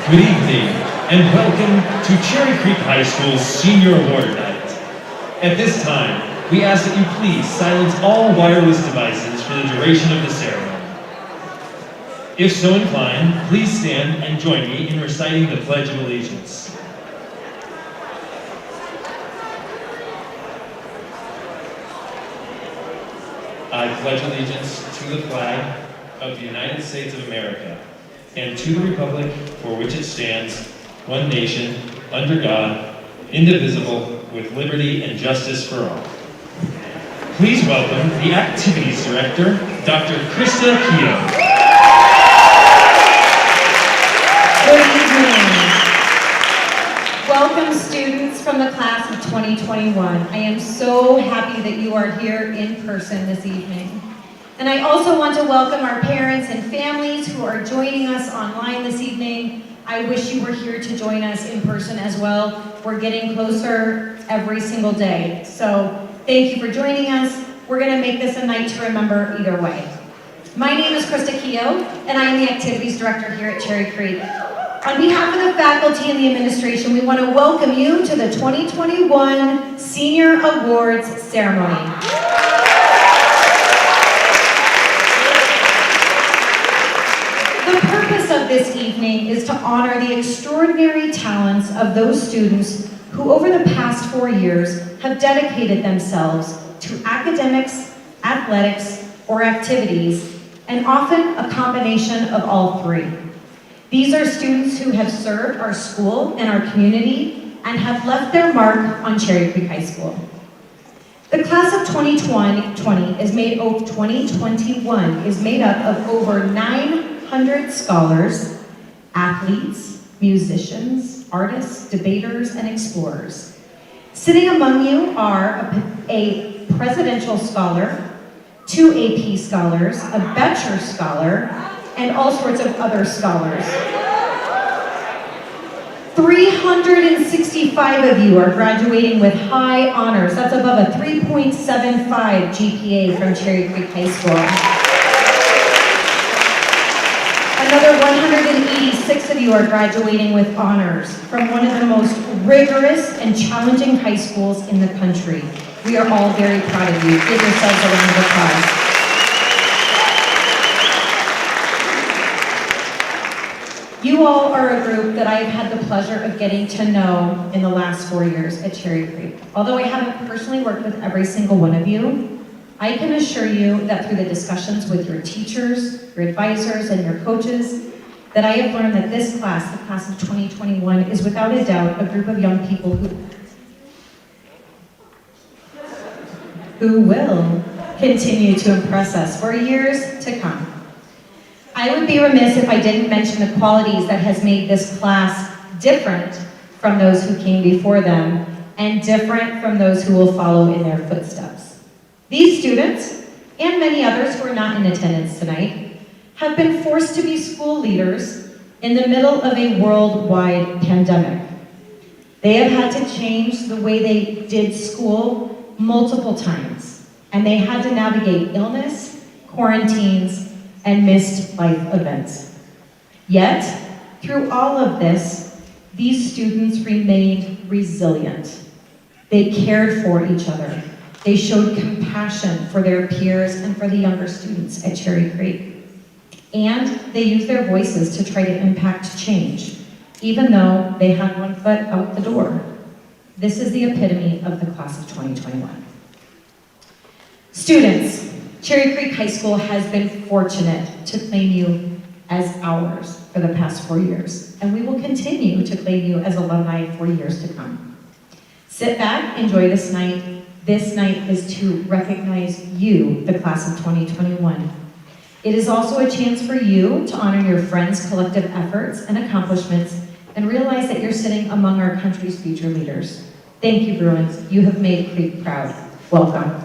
Good evening, and welcome to Cherry Creek High School's Senior Award Night. At this time, we ask that you please silence all wireless devices for the duration of the ceremony. If so inclined, please stand and join me in reciting the Pledge of Allegiance. I pledge allegiance to the flag of the United States of America, and to the republic for which it stands, one nation, under God, indivisible, with liberty and justice for all. Please welcome the Activities Director, Dr. Krista Keogh. Good evening. Welcome students from the class of 2021. I am so happy that you are here in person this evening. And I also want to welcome our parents and families who are joining us online this evening. I wish you were here to join us in person as well. We're getting closer every single day. So thank you for joining us. We're going to make this a night to remember either way. My name is Krista Keogh, and I am the Activities Director here at Cherry Creek. On behalf of the faculty and the administration, we want to welcome you to the 2021 Senior Awards Ceremony. The purpose of this evening is to honor the extraordinary talents of those students who over the past 4 years have dedicated themselves to academics, athletics, or activities, and often a combination of all three. These are students who have served our school and our community and have left their mark on Cherry Creek High School. The class of 2021 is made up of over 900 scholars, athletes, musicians, artists, debaters, and explorers. Sitting among you are a presidential scholar, 2 AP scholars, a Betcher scholar, and all sorts of other scholars. 365 of you are graduating with high honors. That's above a 3.75 GPA from Cherry Creek High School. Another 186 of you are graduating with honors from one of the most rigorous and challenging high schools in the country. We are all very proud of you. Give yourselves a round of applause. You all are a group that I've had the pleasure of getting to know in the last 4 years at Cherry Creek. Although I haven't personally worked with every single one of you, I can assure you that through the discussions with your teachers, your advisors, and your coaches, that I have learned that this class, the class of 2021, is without a doubt a group of young people who will continue to impress us for years to come. I would be remiss if I didn't mention the qualities that has made this class different from those who came before them and different from those who will follow in their footsteps. These students, and many others who are not in attendance tonight, have been forced to be school leaders in the middle of a worldwide pandemic. They have had to change the way they did school multiple times, and they had to navigate illness, quarantines, and missed life events. Yet, through all of this, these students remained resilient. They cared for each other. They showed compassion for their peers and for the younger students at Cherry Creek. And they used their voices to try to impact change, even though they had one foot out the door. This is the epitome of the class of 2021. Students, Cherry Creek High School has been fortunate to claim you as ours for the past 4 years, and we will continue to claim you as alumni for years to come. Sit back, enjoy this night. This night is to recognize you, the class of 2021. It is also a chance for you to honor your friends' collective efforts and accomplishments and realize that you're sitting among our country's future leaders. Thank you, Bruins. You have made Creek proud. Welcome.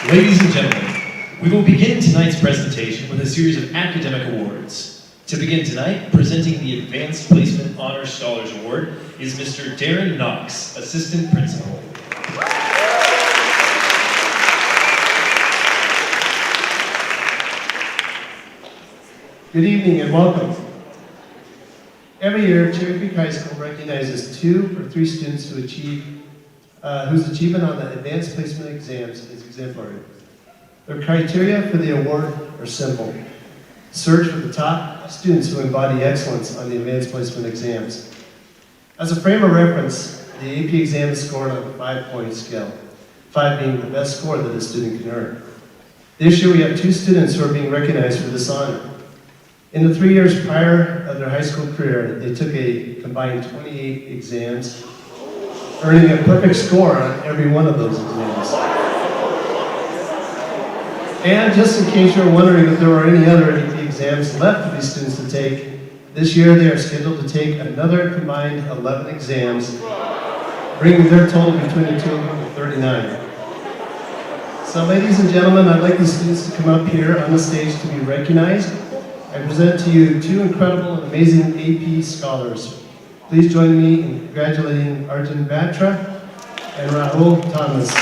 Ladies and gentlemen, we will begin tonight's presentation with a series of academic awards. To begin tonight, presenting the Advanced Placement Honor Scholars Award is Mr. Darren Knox, Assistant Principal. Good evening and welcome. Every year, Cherry Creek High School recognizes 2 or 3 students who whose achievement on the advanced placement exams is exemplary. Their criteria for the award are simple. Search for the top students who embody excellence on the advanced placement exams. As a frame of reference, The AP exam is scored on a 5-point scale, 5 being the best score that a student can earn. This year we have 2 students who are being recognized for this honor. In the 3 years prior of their high school career, they took a combined 28 exams, earning a perfect score on every one of those exams. And just in case you're wondering if there are any other AP exams left for these students to take, this year they are scheduled to take another combined 11 exams, bringing their total between the two of them to 39. So ladies and gentlemen, I'd like these students to come up here on the stage to be recognized. I present to you 2 incredible and amazing AP scholars. Please join me in congratulating Arjun Batra and Rahul Thomas.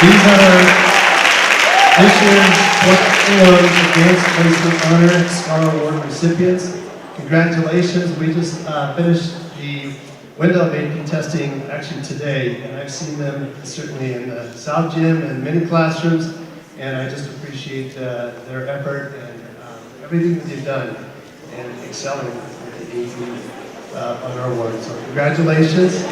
These are this year's 4th Advanced Placement Honor Scholar Award recipients. Congratulations. We just finished the window of AP testing actually today, and I've seen them certainly in the South Gym and many classrooms, and I just appreciate their effort and everything that they've done and excelling at the AP Honor Award. So congratulations.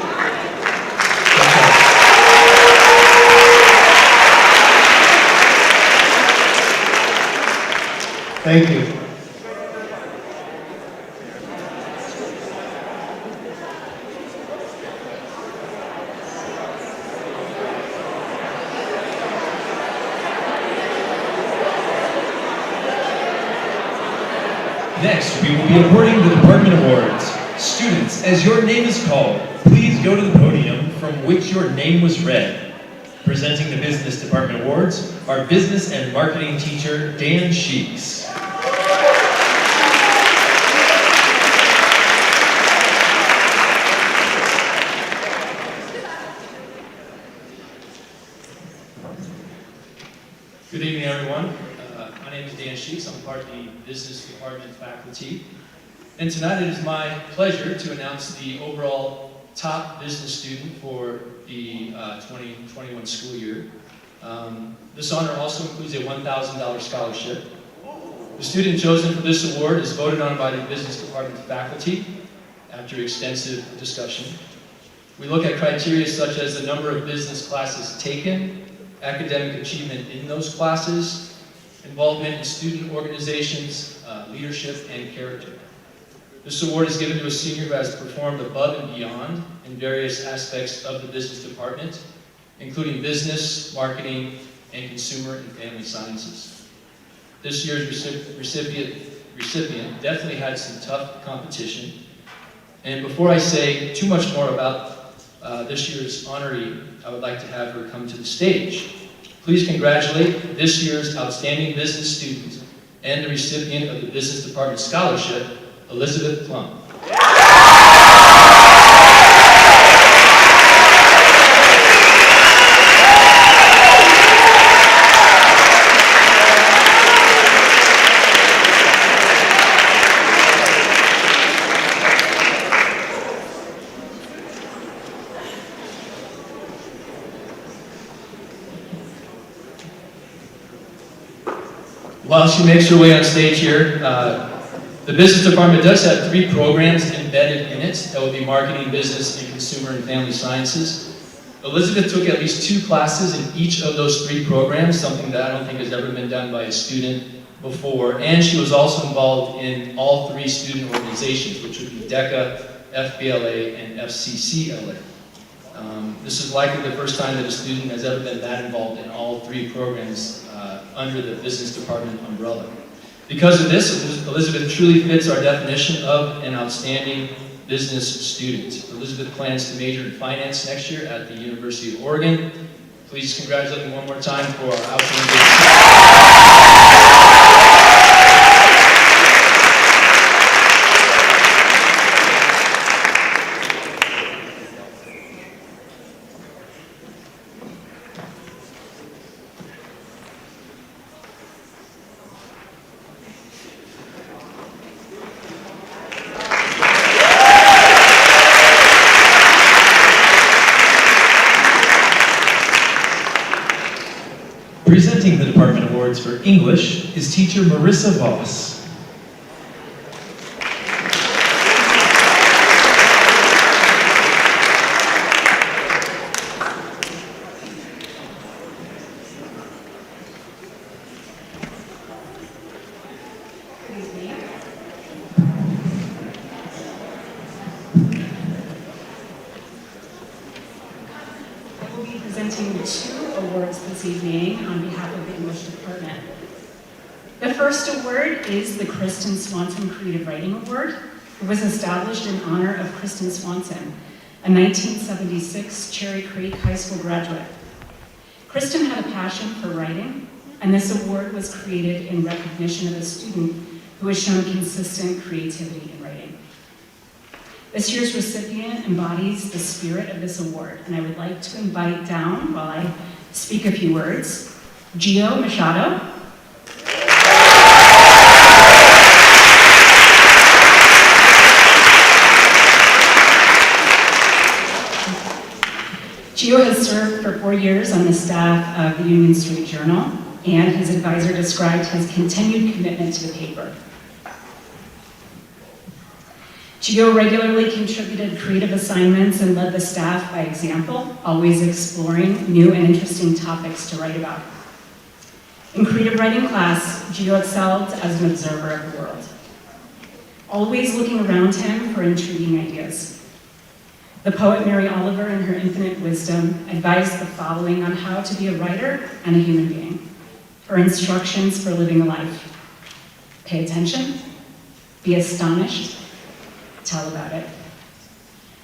Thank you. Next, we will be awarding the department awards. Students, as your name is called, please go to the podium from which your name was read. Presenting the Business Department Awards, our Business and Marketing teacher, Dan Sheeks. Good evening, everyone. My name is Dan Sheeks. I'm part of the Business Department faculty. And tonight it is my pleasure to announce the overall top business student for the 2021 school year. This honor also includes a $1,000 scholarship. The student chosen for this award is voted on by the Business Department faculty after extensive discussion. We look at criteria such as the number of business classes taken, academic achievement in those classes, involvement in student organizations, leadership, and character. This award is given to a senior who has performed above and beyond in various aspects of the business department, including business, marketing, and consumer and family sciences. This year's recipient definitely had some tough competition. And before I say too much more about this year's honoree, I would like to have her come to the stage. Please congratulate this year's outstanding business student and the recipient of the Business Department Scholarship, Elizabeth Plum. While she makes her way on stage here, the Business Department does have 3 programs embedded in it that will be marketing, business, and consumer and family sciences. Elizabeth took at least 2 classes in each of those 3 programs, something that I don't think has ever been done by a student before. And she was also involved in all 3 student organizations, which would be DECA, FBLA, and FCCLA. This is likely the first time that a student has ever been that involved in all 3 programs under the Business Department umbrella. Because of this, Elizabeth truly fits our definition of an outstanding business student. Elizabeth plans to major in finance next year at the University of Oregon. Please congratulate me one more time for our outstanding business awards for English is teacher Marissa Voss. Presenting 2 awards this evening on behalf of the English department. The first award is the Kristen Swanson Creative Writing Award. It was established in honor of Kristen Swanson, a 1976 Cherry Creek High School graduate. Kristen had a passion for writing, and this award was created in recognition of a student who has shown consistent creativity in writing. This year's recipient embodies the spirit of this award, and I would like to invite down, while I speak a few words, Gio Machado. Gio has served for 4 years on the staff of the Union Street Journal, and his advisor described his continued commitment to the paper. Gio regularly contributed creative assignments and led the staff by example, always exploring new and interesting topics to write about. In creative writing class, Gio excelled as an observer of the world, always looking around him for intriguing ideas. The poet Mary Oliver, in her infinite wisdom, advised the following on how to be a writer and a human being. Her instructions for living a life: pay attention, be astonished, tell about it.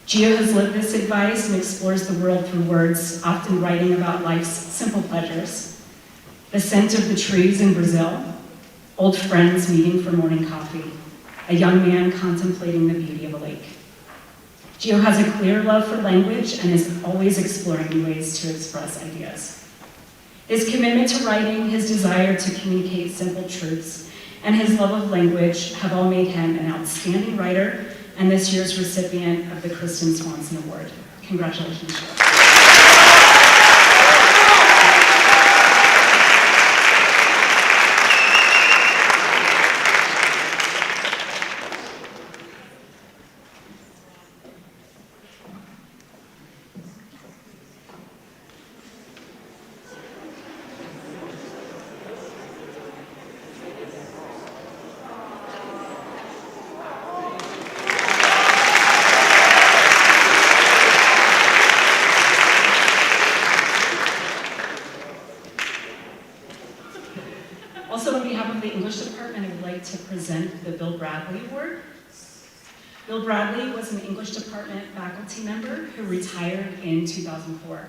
Gio has lived this advice and explores the world through words, often writing about life's simple pleasures. The scent of the trees in Brazil, old friends meeting for morning coffee, a young man contemplating the beauty of a lake. Gio has a clear love for language and is always exploring new ways to express ideas. His commitment to writing, his desire to communicate simple truths, and his love of language have all made him an outstanding writer and this year's recipient of the Kristen Swanson Award. Congratulations, Gio. Also, on behalf of the English department, I would like to present the Bill Bradley Award. Bill Bradley was an English department faculty member who retired in 2004.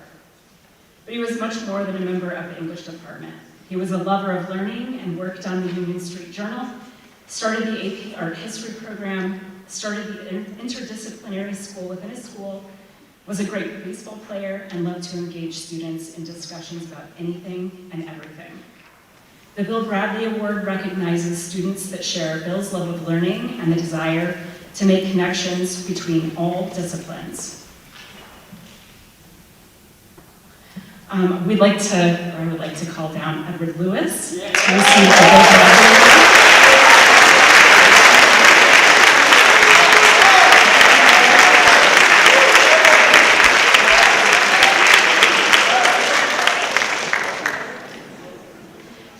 But he was much more than a member of the English department. He was a lover of learning and worked on the Union Street Journal, started the AP Art History program, started the interdisciplinary school within his school, was a great baseball player, and loved to engage students in discussions about anything and everything. The Bill Bradley Award recognizes students that share Bill's love of learning and the desire to make connections between all disciplines. I would like to call down Edward Lewis to receive the Bill Bradley Award.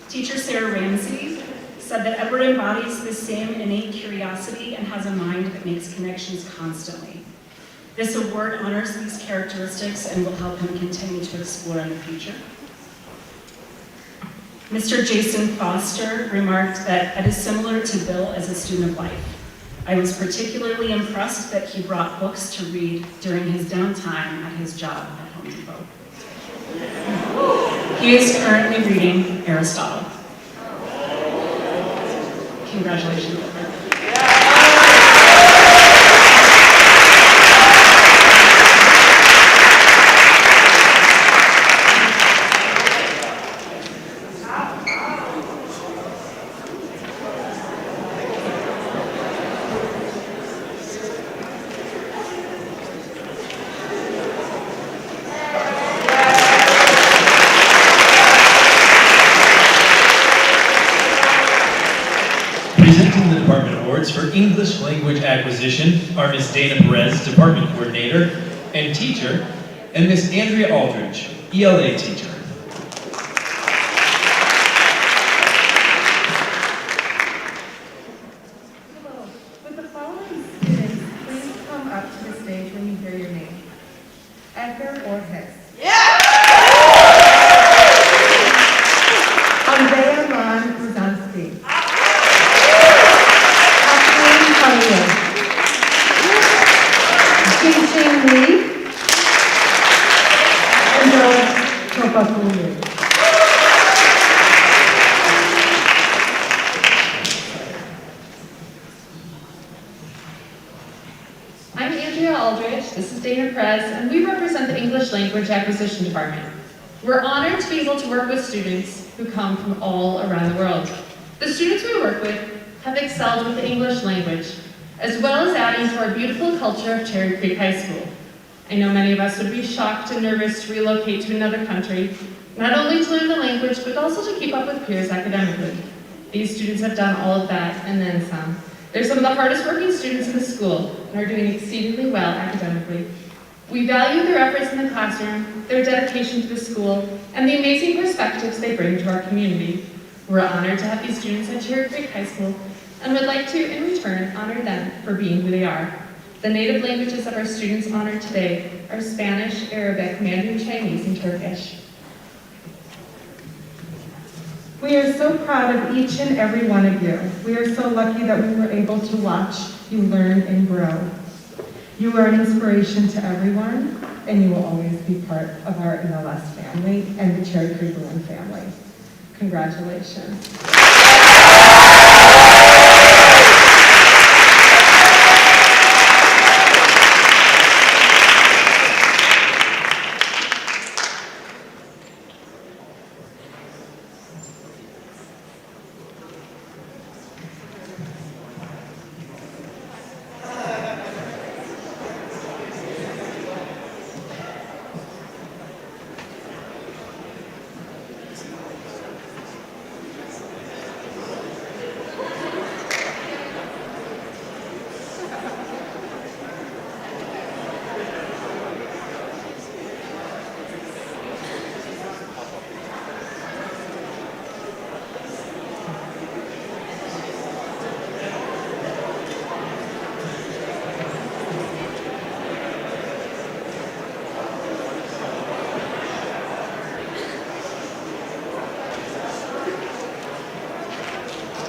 Teacher Sarah Ramsey said that Edward embodies the same innate curiosity and has a mind that makes connections constantly. This award honors these characteristics and will help him continue to explore in the future. Mr. Jason Foster remarked that Ed is similar to Bill as a student of life. I was particularly impressed that he brought books to read during his downtime at his job at Home Depot. He is currently reading Aristotle. Congratulations, Edward. English Language Acquisition are Ms. Dana Perez, Department Coordinator and Teacher, and Ms. Andrea Aldridge, ELA Teacher. Hello. Would the following students please come up to the stage when you hear your name? Edgar Ortiz. Andrea Ron Brzezinski. Kathleen Collier. Jing Lee. And Joel Topapulu. I'm Andrea Aldridge, this is Dana Perez, and we represent the English Language Acquisition Department. We're honored to be able to work with students who come from all around the world. The students we work with have excelled with the English language, as well as adding to our beautiful culture of Cherry Creek High School. I know many of us would be shocked and nervous to relocate to another country, not only to learn the language, but also to keep up with peers academically. These students have done all of that and then some. They're some of the hardest working students in the school and are doing exceedingly well academically. We value their efforts in the classroom, their dedication to the school, and the amazing perspectives they bring to our community. We're honored to have these students at Cherry Creek High School and would like to, in return, honor them for being who they are. The native languages of our students honored today are Spanish, Arabic, Mandarin Chinese, and Turkish. We are so proud of each and every one of you. We are so lucky that we were able to watch you learn and grow. You are an inspiration to everyone, and you will always be part of our ELS family and the Cherry Creek Balloon family. Congratulations.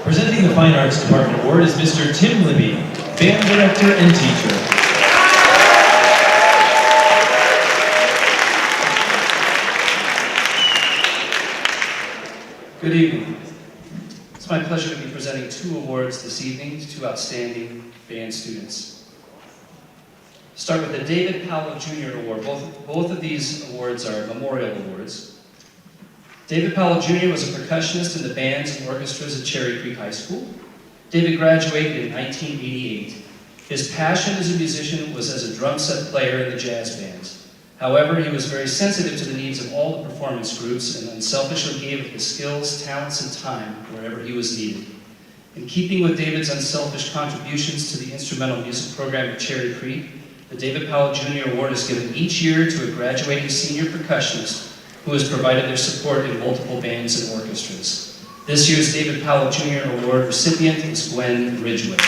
Presenting the Fine Arts Department Award is Mr. Tim Libby, Band Director and Teacher. Good evening. It's my pleasure to be presenting 2 awards this evening to 2 outstanding band students. Start with the David Powell Jr. Award. Both of these awards are memorial awards. David Powell Jr. was a percussionist in the bands and orchestras at Cherry Creek High School. David graduated in 1988. His passion as a musician was as a drum set player in the jazz bands. However, he was very sensitive to the needs of all the performance groups and unselfishly gave his skills, talents, and time wherever he was needed. In keeping with David's unselfish contributions to the instrumental music program at Cherry Creek, the David Powell Jr. Award is given each year to a graduating senior percussionist who has provided their support in multiple bands and orchestras. This year's David Powell Jr. Award recipient is Gwen Ridgway.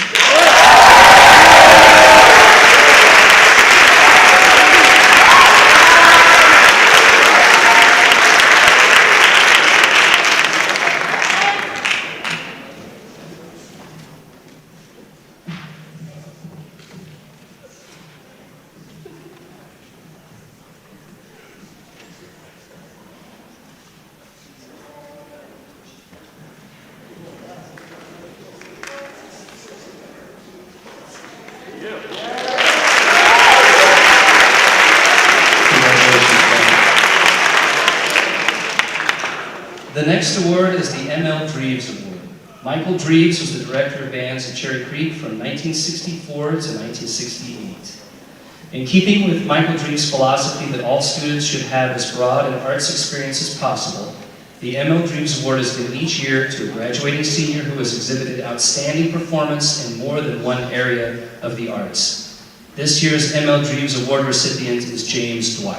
The next award is the M.L. Dreves Award. Michael Dreves was the director of bands at Cherry Creek from 1964 to 1968. In keeping with Michael Dreves' philosophy that all students should have as broad an arts experience as possible, The ML Dreams Award is given each year to a graduating senior who has exhibited outstanding performance in more than one area of the arts. This year's ML Dreams Award recipient is James Dwyer.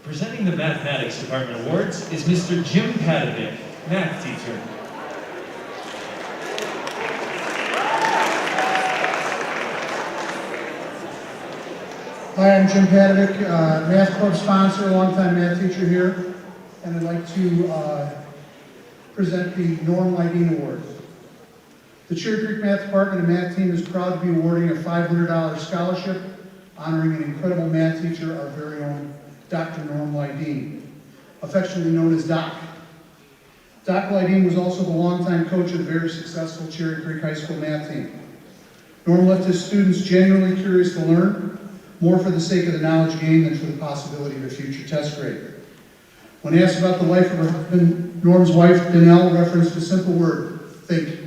Presenting the Mathematics Department Awards is Mr. Jim Padovic, math teacher. Hi, I'm Jim Padovic, math club sponsor, longtime math teacher here, and I'd like to present the Norm Lydeen Award. The Cherry Creek Math Department and math team is proud to be awarding a $500 scholarship honoring an incredible math teacher, our very own Dr. Norm Lydeen, affectionately known as Doc. Doc Lydeen was also the longtime coach of the very successful Cherry Creek High School math team. Norm left his students genuinely curious to learn, more for the sake of the knowledge gained than for the possibility of a future test grade. When asked about the life of her husband, Norm's wife, Danelle, referenced a simple word: think.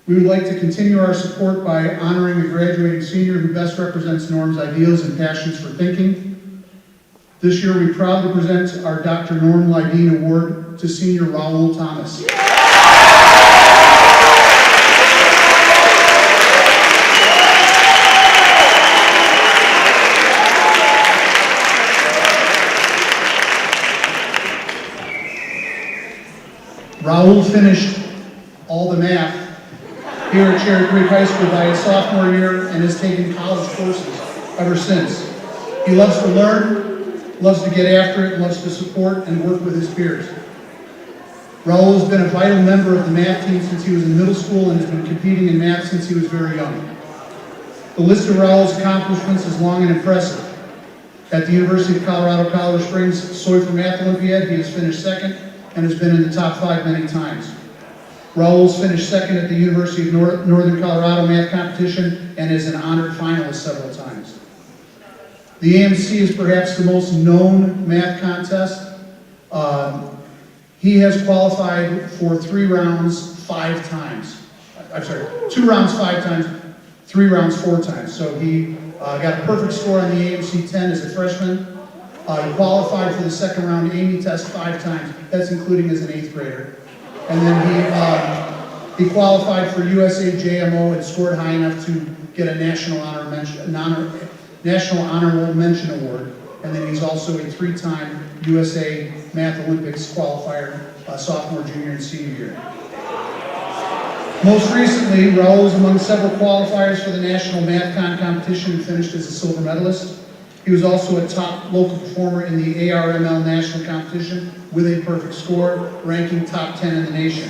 We would like to continue our support by honoring a graduating senior who best represents Norm's ideals and passions for thinking. This year, we proudly present our Dr. Norm Lydeen Award to senior Raul Thomas. Raul finished all the math here at Cherry Creek High School by his sophomore year and has taken college courses ever since. He loves to learn, loves to get after it, and loves to support and work with his peers. Raul has been a vital member of the math team since he was in middle school and has been competing in math since he was very young. The list of Raul's accomplishments is long and impressive. At the University of Colorado Colorado Springs Soy for Math Olympiad, he has finished second and has been in the top 5 many times. Raul's finished second at the University of Northern Colorado math competition and is an honored finalist several times. The AMC is perhaps the most known math contest. He has qualified for 3 rounds 5 times. I'm sorry, 2 rounds 5 times, 3 rounds 4 times. So he got a perfect score on the AMC 10 as a freshman. He qualified for the second round Amy test 5 times. That's including as an 8th grader. And then he qualified for USA JMO and scored high enough to get a National Honorable Mention Award. And then he's also a 3-time USA Math Olympics qualifier, sophomore, junior, and senior year. Most recently, Raul is among several qualifiers for the National Math Con competition and finished as a silver medalist. He was also a top local performer in the ARML national competition with a perfect score, ranking top 10 in the nation.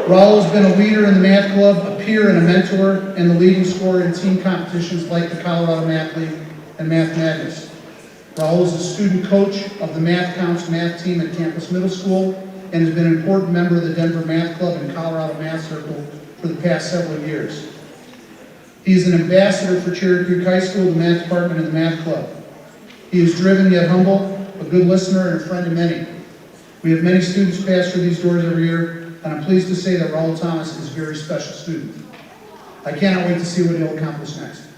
Raul has been a leader in the math club, a peer and a mentor, and the leading scorer in team competitions like the Colorado Math League and Math Madness. Raul is a student coach of the Math Counts math team at Campus Middle School and has been an important member of the Denver Math Club and Colorado Math Circle for the past several years. He is an ambassador for Cherry Creek High School, the Math Department, and the Math Club. He is driven yet humble, a good listener, and a friend to many. We have many students pass through these doors every year, and I'm pleased to say that Raul Thomas is a very special student. I cannot wait to see what he'll accomplish next.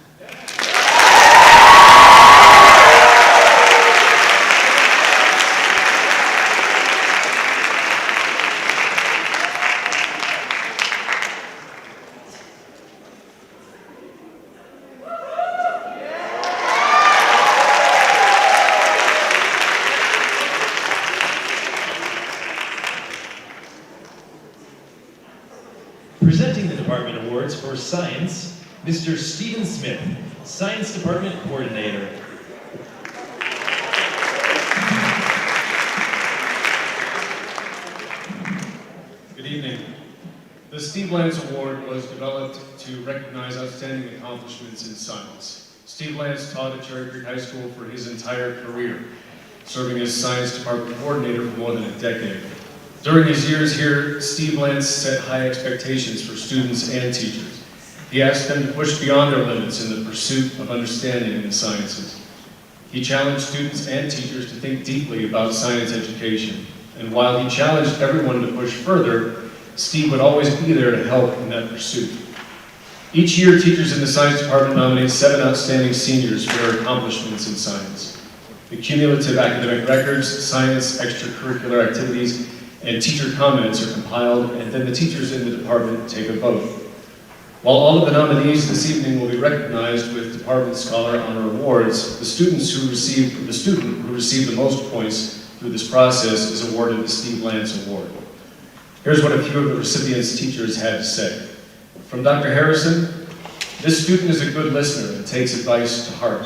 Presenting the Department Awards for Science, Mr. Stephen Smith, Science Department Coordinator. Good evening. The Steve Lance Award was developed to recognize outstanding accomplishments in science. Steve Lance taught at Cherry Creek High School for his entire career, serving as Science Department Coordinator for more than a decade. During his years here, Steve Lance set high expectations for students and teachers. He asked them to push beyond their limits in the pursuit of understanding in the sciences. He challenged students and teachers to think deeply about science education. And while he challenged everyone to push further, Steve would always be there to help in that pursuit. Each year, teachers in the science department nominate 7 outstanding seniors for their accomplishments in science. The cumulative academic records, science, extracurricular activities, and teacher comments are compiled, and then the teachers in the department take a vote. While all of the nominees this evening will be recognized with Department Scholar Honor Awards, the student who received the most points through this process is awarded the Steve Lance Award. Here's what a few of the recipients' teachers had to say. From Dr. Harrison, this student is a good listener and takes advice to heart.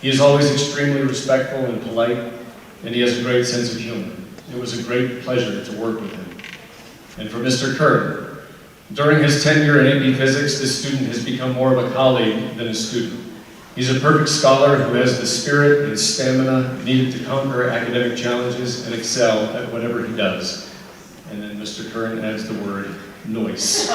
He is always extremely respectful and polite, and he has a great sense of humor. It was a great pleasure to work with him. And for Mr. Kerr, during his tenure in AP Physics, this student has become more of a colleague than a student. He's a perfect scholar who has the spirit and stamina needed to conquer academic challenges and excel at whatever he does. And then Mr. Kern adds the word, noise.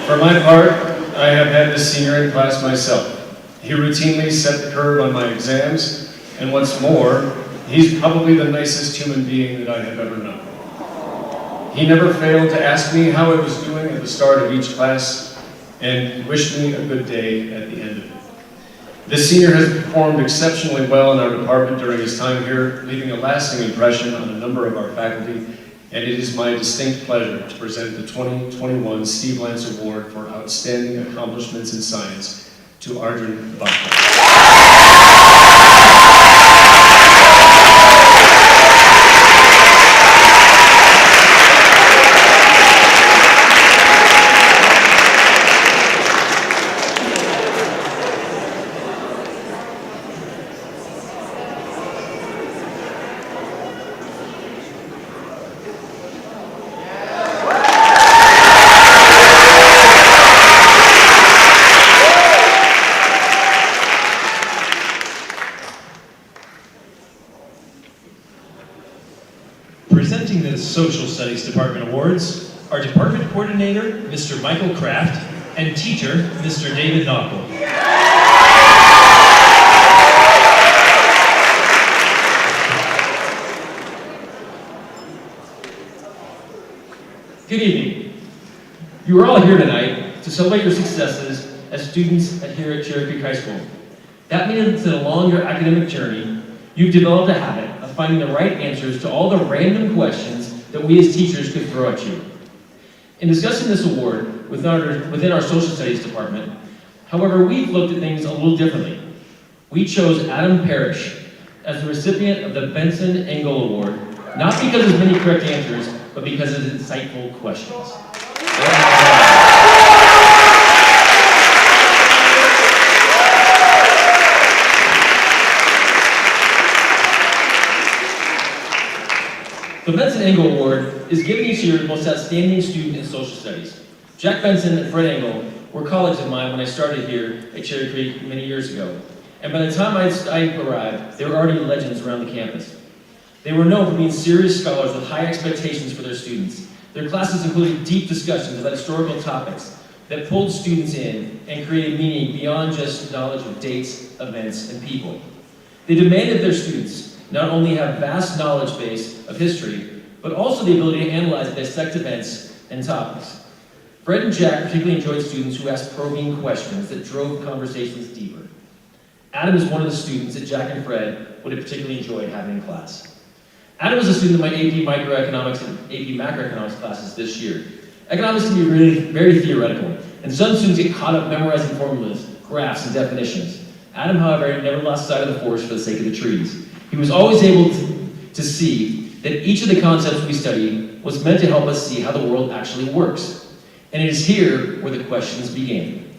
For my part, I have had this senior in class myself. He routinely set the curve on my exams, and what's more, he's probably the nicest human being that I have ever known. He never failed to ask me how I was doing at the start of each class and wished me a good day at the end of it. This senior has performed exceptionally well in our department during his time here, leaving a lasting impression on a number of our faculty, and it is my distinct pleasure to present the 2021 Steve Lance Award for Outstanding Accomplishments in Science to Arjun Bhatta. Presenting the Social Studies Department Awards are Department Coordinator, Mr. Michael Kraft, and Teacher, Mr. David Knockel. Good evening. You are all here tonight to celebrate your successes as students here at Cherry Creek High School. That means that along your academic journey, you've developed a habit of finding the right answers to all the random questions that we as teachers could throw at you. In discussing this award within our Social Studies Department, however, we've looked at things a little differently. We chose Adam Parrish as the recipient of the Benson Engel Award, not because of his many correct answers, but because of his insightful questions. The Benson Engel Award is given each year to the most outstanding student in social studies. Jack Benson and Fred Engel were colleagues of mine when I started here at Cherry Creek many years ago. And by the time I arrived, they were already legends around the campus. They were known for being serious scholars with high expectations for their students. Their classes included deep discussions about historical topics that pulled students in and created meaning beyond just knowledge of dates, events, and people. They demanded their students not only have vast knowledge base of history, but also the ability to analyze and dissect events and topics. Fred and Jack particularly enjoyed students who asked probing questions that drove conversations deeper. Adam is one of the students that Jack and Fred would have particularly enjoyed having in class. Adam was a student in my AP Microeconomics and AP Macroeconomics classes this year. Economics can be really very theoretical, and some students get caught up memorizing formulas, graphs, and definitions. Adam, however, never lost sight of the forest for the sake of the trees. He was always able to see that each of the concepts we study was meant to help us see how the world actually works. And it is here where the questions began.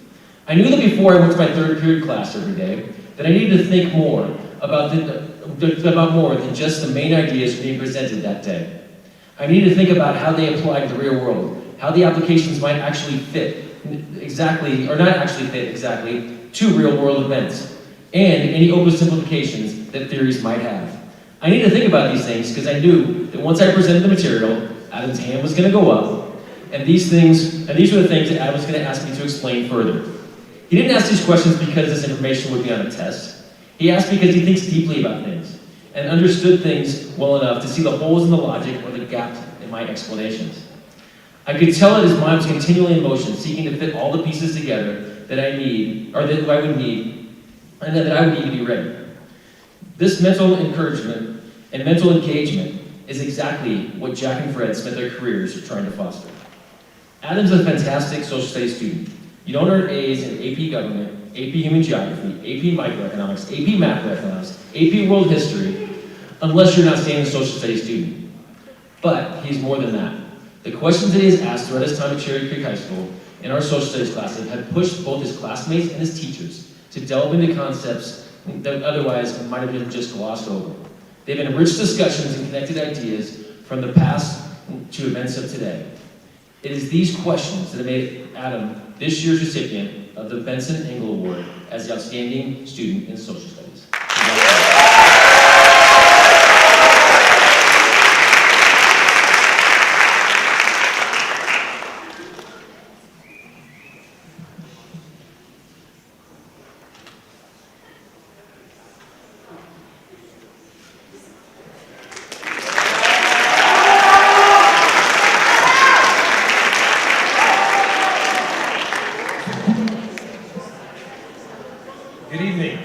I knew that before I went to my third period class every day, that I needed to think more about more than just the main ideas being presented that day. I needed to think about how they apply to the real world, how the applications might actually fit exactly, or not actually fit exactly, to real world events, and any open simplifications that theories might have. I needed to think about these things because I knew that once I presented the material, Adam's hand was going to go up, and these were the things that Adam was going to ask me to explain further. He didn't ask these questions because this information would be on a test. He asked because he thinks deeply about things and understood things well enough to see the holes in the logic or the gaps in my explanations. I could tell that his mind was continually in motion, seeking to fit all the pieces together that I would need, and that I would need to be ready. This mental encouragement and mental engagement is exactly what Jack and Fred spent their careers trying to foster. Adam's a fantastic social studies student. You don't earn A's in AP Government, AP Human Geography, AP Microeconomics, AP Macroeconomics, AP World History, unless you're an outstanding social studies student. But he's more than that. The questions that he has asked throughout his time at Cherry Creek High School in our social studies classes have pushed both his classmates and his teachers to delve into concepts that otherwise might have been just glossed over. They've enriched discussions and connected ideas from the past to events of today. It is these questions that have made Adam this year's recipient of the Benson Engel Award as the Outstanding Student in Social Studies. Good evening.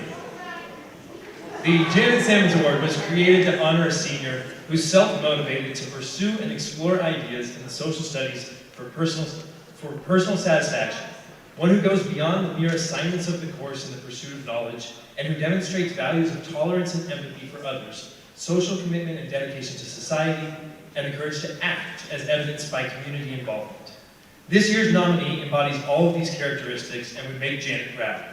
The Janet Sammons Award was created to honor a senior who's self-motivated to pursue and explore ideas in the social studies for personal satisfaction, one who goes beyond the mere assignments of the course in the pursuit of knowledge, and who demonstrates values of tolerance and empathy for others, social commitment and dedication to society, and the courage to act as evidenced by community involvement. This year's nominee embodies all of these characteristics and would make Janet proud.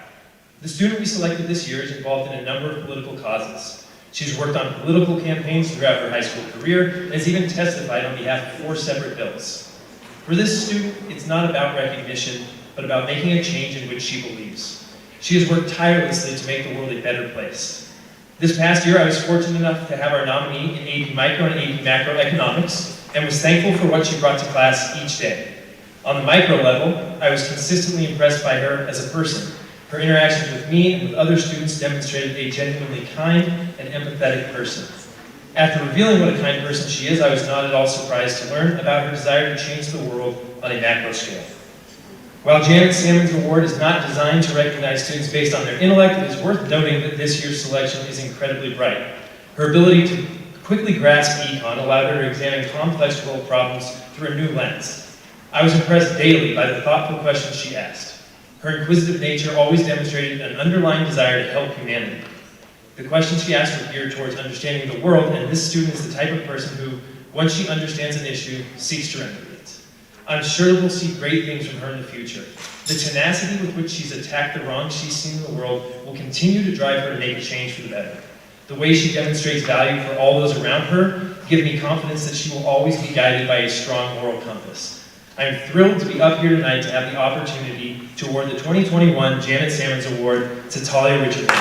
The student we selected this year is involved in a number of political causes. She's worked on political campaigns throughout her high school career and has even testified on behalf of 4 separate bills. For this student, it's not about recognition, but about making a change in which she believes. She has worked tirelessly to make the world a better place. This past year, I was fortunate enough to have our nominee in AP Micro and AP Macroeconomics, and was thankful for what she brought to class each day. On the micro level, I was consistently impressed by her as a person. Her interactions with me and with other students demonstrated a genuinely kind and empathetic person. After revealing what a kind person she is, I was not at all surprised to learn about her desire to change the world on a macro scale. While Janet Sammons Award is not designed to recognize students based on their intellect, it is worth noting that this year's selection is incredibly bright. Her ability to quickly grasp econ allowed her to examine complex world problems through a new lens. I was impressed daily by the thoughtful questions she asked. Her inquisitive nature always demonstrated an underlying desire to help humanity. The questions she asked were geared towards understanding the world, and this student is the type of person who, once she understands an issue, seeks to remedy it. I'm sure we'll see great things from her in the future. The tenacity with which she's attacked the wrongs she's seen in the world will continue to drive her to make a change for the better. The way she demonstrates value for all those around her give me confidence that she will always be guided by a strong moral compass. I am thrilled to be up here tonight to have the opportunity to award the 2021 Janet Sammons Award to Talia Richardson.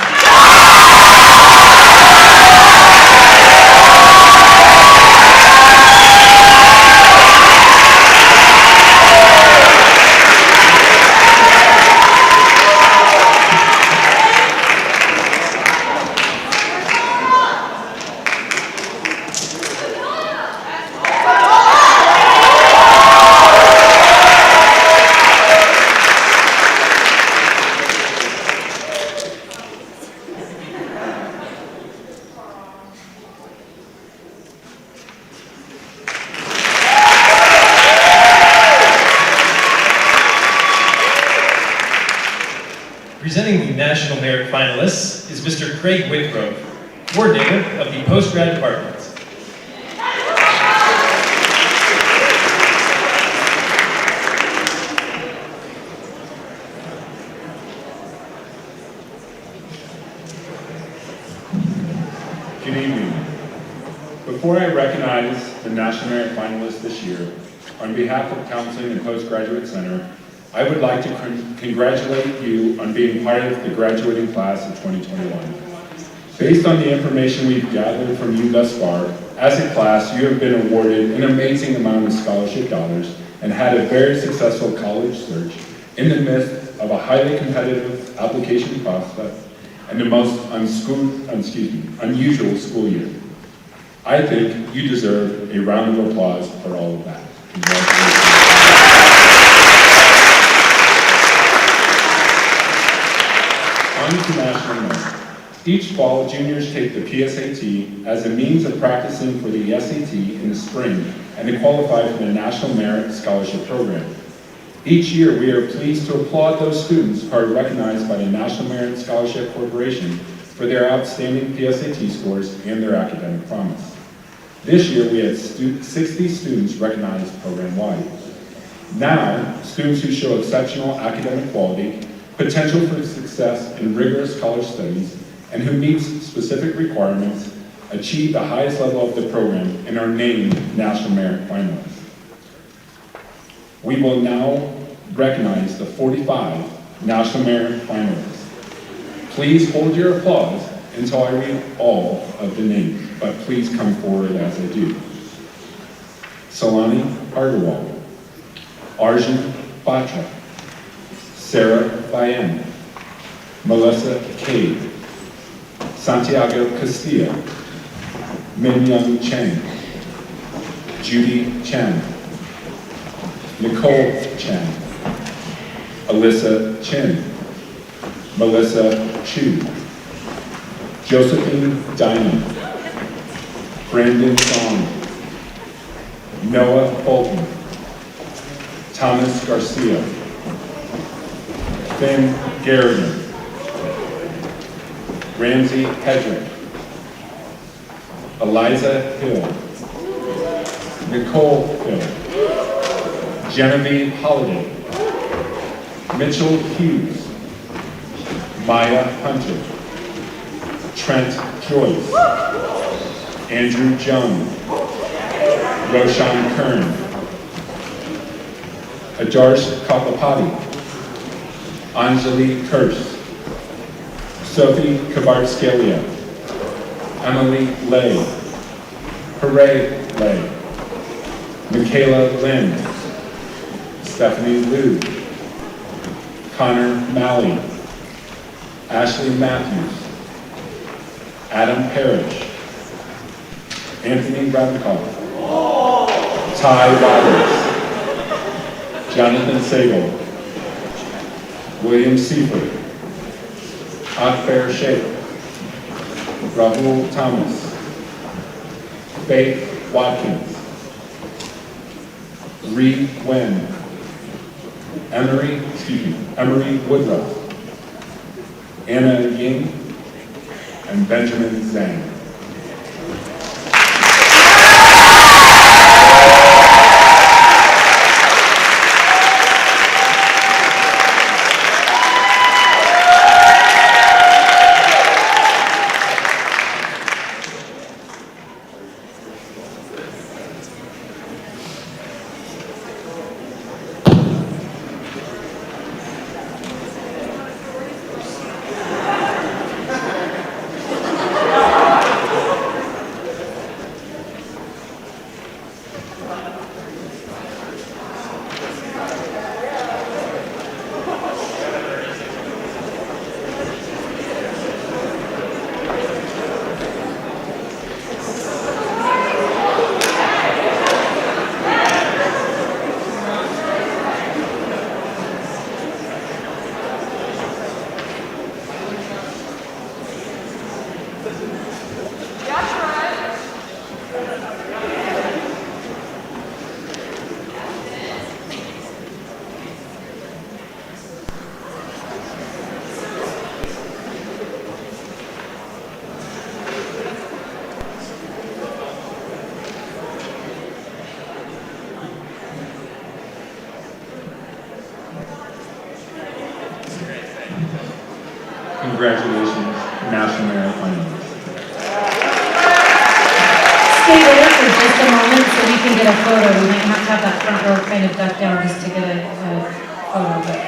Presenting the National Merit finalists is Mr. Craig Whitgrove, coordinator of the Postgrad Department. Good evening. Before I recognize the National Merit finalists this year, on behalf of Counseling and Postgraduate Center, I would like to congratulate you on being part of the graduating class of 2021. Based on the information we've gathered from you thus far, as a class, you have been awarded an amazing amount of scholarship dollars and had a very successful college search in the midst of a highly competitive application process and the most unusual school year. I think you deserve a round of applause for all of that. Congratulations. On to national note. Each fall, juniors take the PSAT as a means of practicing for the SAT in the spring and to qualify for the National Merit Scholarship Program. Each year, we are pleased to applaud those students who are recognized by the National Merit Scholarship Corporation for their outstanding PSAT scores and their academic promise. This year, we had 60 students recognized program-wide. Now, students who show exceptional academic quality, potential for success in rigorous college studies, and who meets specific requirements, achieve the highest level of the program and are named National Merit finalists. We will now recognize the 45 National Merit finalists. Please hold your applause until I read all of the names, but please come forward as I do. Salani Argawal, Arjun Batra, Sarah Bayan, Melissa Cade, Santiago Castillo, Minyoung Chang, Judy Chan, Nicole Chan, Alyssa Chin, Melissa Chu, Josephine Diamond, Brandon Song, Noah Bolton, Thomas Garcia, Finn Garrigan, Ramsey Hedrick, Eliza Hill, Nicole Hill, Genevieve Holiday, Mitchell Hughes, Maya Hunter, Trent Joyce, Andrew Jung, Roshan Kern, Adarsh Kapapati, Anjali Kirsch, Sophie Kabartskelia, Emily Lay, Hooray Lay, Michaela Lynn, Stephanie Liu, Connor Malley, Ashley Matthews, Adam Parrish, Anthony Ravenkoff, Ty Roberts, Jonathan Sable, William Seifert, Akbar Sheikh, Rahul Thomas, Faith Watkins, Reed Wen, Emery Woodruff, Anna Ying, and Benjamin Zhang. Congratulations, National Merit finalists. Stay there for just a moment so we can get a photo. We might have to have that front row kind of ducked down just to get a photo of it.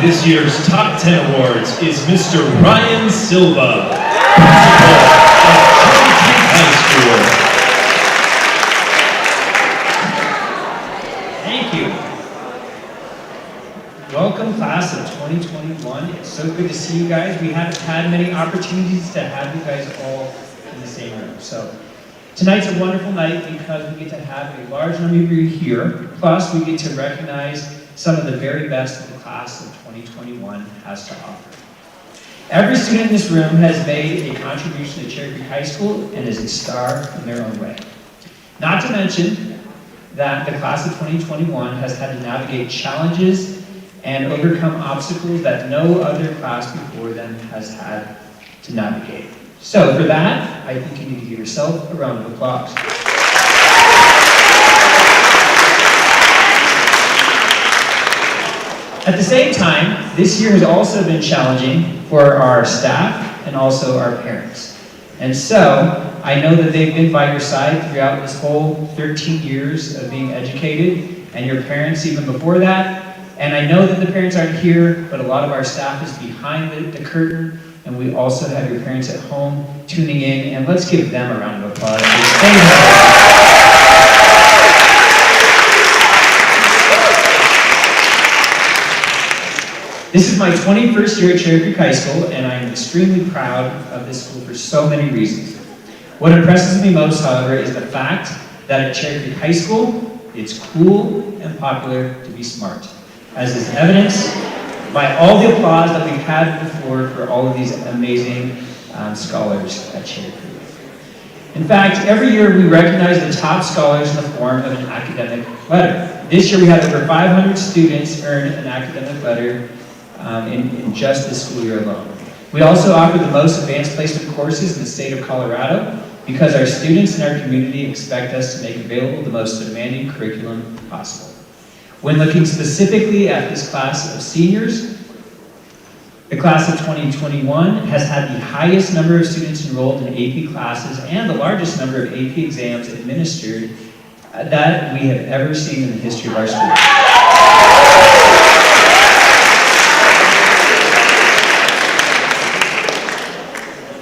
this year's Top 10 Awards is Mr. Ryan Silva, principal of Cherry Creek High School. Thank you. Welcome, class of 2021. It's so good to see you guys. We haven't had many opportunities to have you guys all in the same room. So tonight's a wonderful night because we get to have a large number of you here. Plus, we get to recognize some of the very best that the class of 2021 has to offer. Every student in this room has made a contribution to Cherry Creek High School and is a star in their own way. Not to mention that the class of 2021 has had to navigate challenges and overcome obstacles that no other class before them has had to navigate. So for that, I think you need to give yourself a round of applause. At the same time, this year has also been challenging for our staff and also our parents. And so, I know that they've been by your side throughout this whole 13 years of being educated, and your parents even before that. And I know that the parents aren't here, but a lot of our staff is behind the curtain, and we also have your parents at home tuning in, and let's give them a round of applause. This is my 21st year at Cherry Creek High School, and I am extremely proud of this school for so many reasons. What impresses me most, however, is the fact that at Cherry Creek High School, it's cool and popular to be smart, as is evidenced by all the applause that we've had before for all of these amazing scholars at Cherry Creek. In fact, every year we recognize the top scholars in the form of an academic letter. This year we had over 500 students earn an academic letter in just this school year alone. We also offer the most advanced placement courses in the state of Colorado because our students and our community expect us to make available the most demanding curriculum possible. When looking specifically at this class of seniors, the class of 2021 has had the highest number of students enrolled in AP classes and the largest number of AP exams administered that we have ever seen in the history of our school.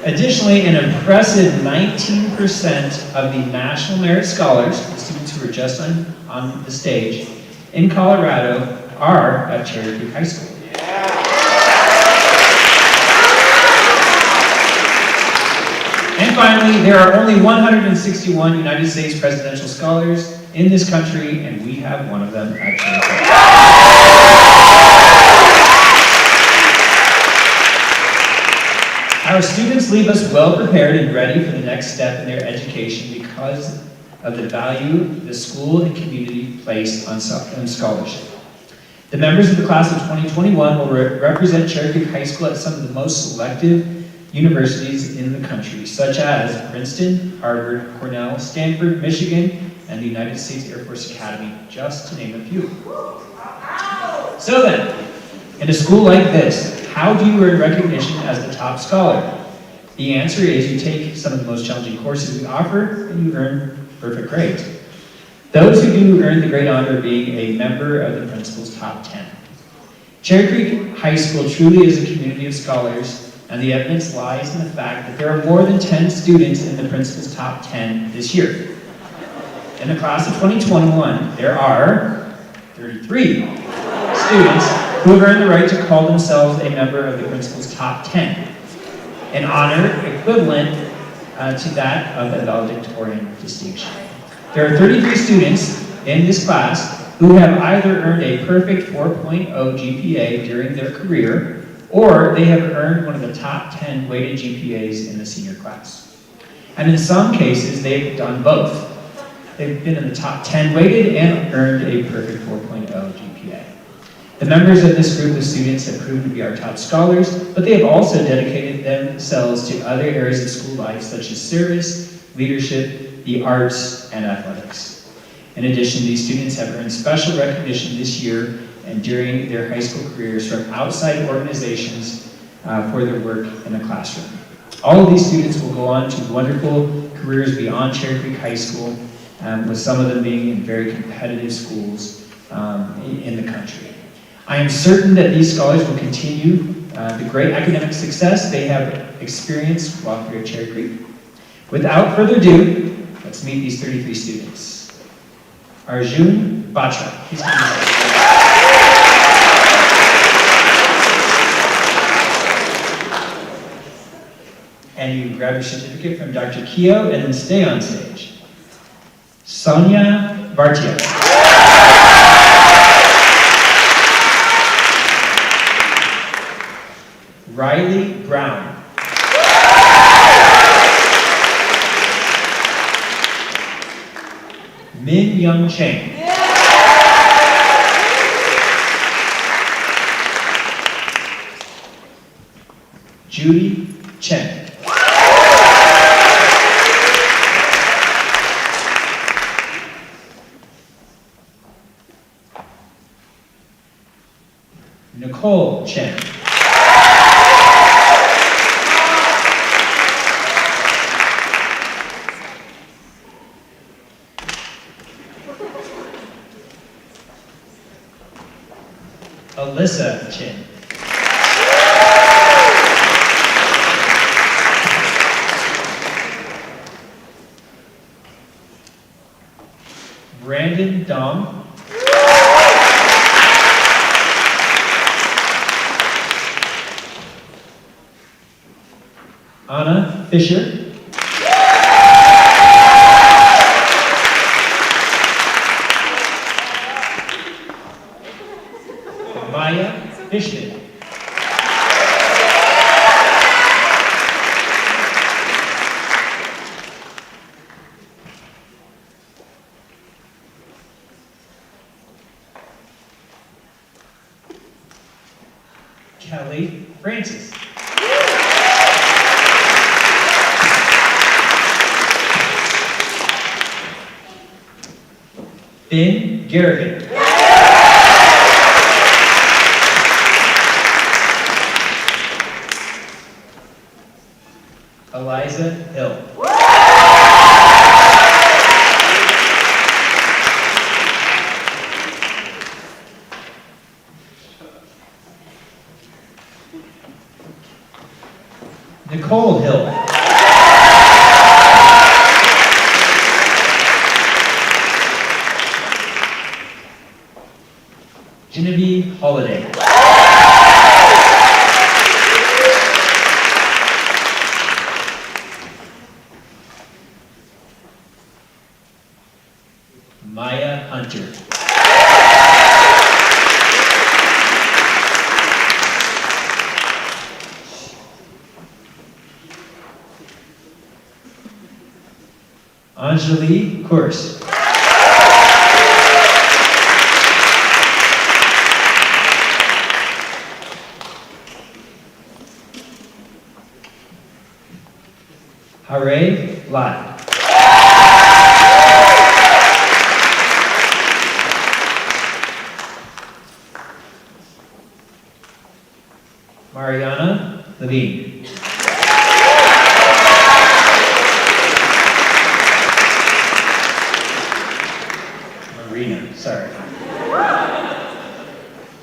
Additionally, an impressive 19% of the National Merit Scholars, the students who are just on the stage, in Colorado are at Cherry Creek High School. And finally, there are only 161 United States presidential scholars in this country, and we have one of them at Cherry Creek. Our students leave us well prepared and ready for the next step in their education because of the value the school and community place on scholarship. The members of the class of 2021 will represent Cherry Creek High School at some of the most selective universities in the country, such as Princeton, Harvard, Cornell, Stanford, Michigan, and the United States Air Force Academy, just to name a few. So then, in a school like this, how do you earn recognition as the top scholar? The answer is you take some of the most challenging courses we offer and you earn perfect grades. Those who do earn the great honor of being a member of the principal's top 10. Cherry Creek High School truly is a community of scholars, and the evidence lies in the fact that there are more than 10 students in the principal's top 10 this year. In the class of 2021, there are 33 students who have earned the right to call themselves a member of the principal's top 10, an honor equivalent to that of a valedictorian distinction. There are 33 students in this class who have either earned a perfect 4.0 GPA during their career, or they have earned one of the top 10 weighted GPAs in the senior class. And in some cases, they've done both. They've been in the top 10 weighted and earned a perfect 4.0 GPA. The members of this group of students have proven to be our top scholars, but they have also dedicated themselves to other areas of school life, such as service, leadership, the arts, and athletics. In addition, these students have earned special recognition this year and during their high school careers from outside organizations for their work in the classroom. All of these students will go on to wonderful careers beyond Cherry Creek High School, with some of them being in very competitive schools in the country. I am certain that these scholars will continue the great academic success they have experienced while here at Cherry Creek. Without further ado, let's meet these 33 students. Arjun Batra. Please come here. And you grab your certificate from Dr. Keo and then stay on stage. Sonia Vartia. Riley Brown. Min Young Cheng. Judy Chen. Nicole Chen. Alyssa Chin. Brandon Dom. Anna Fisher. Maya Fishman. Kelly Francis. Finn Garrigan. Eliza Hill. Nicole Hill. Genevieve Holiday. Maya Hunter. Anjali Kurs. Hare Lai. Mariana Levine. Marina, sorry.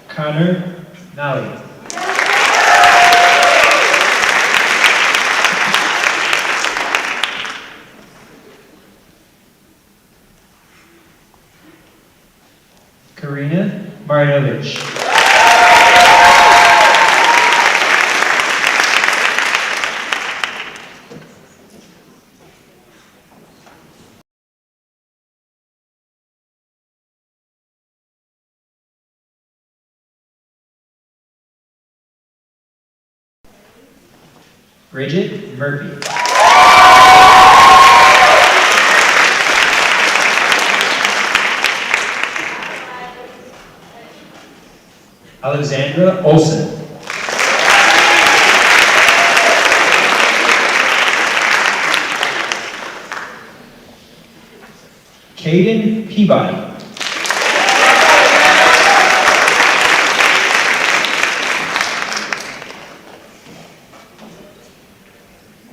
Connor Nally. Karina Marinovich. Bridget Murphy. Alexandra Olson. Caden Peabody.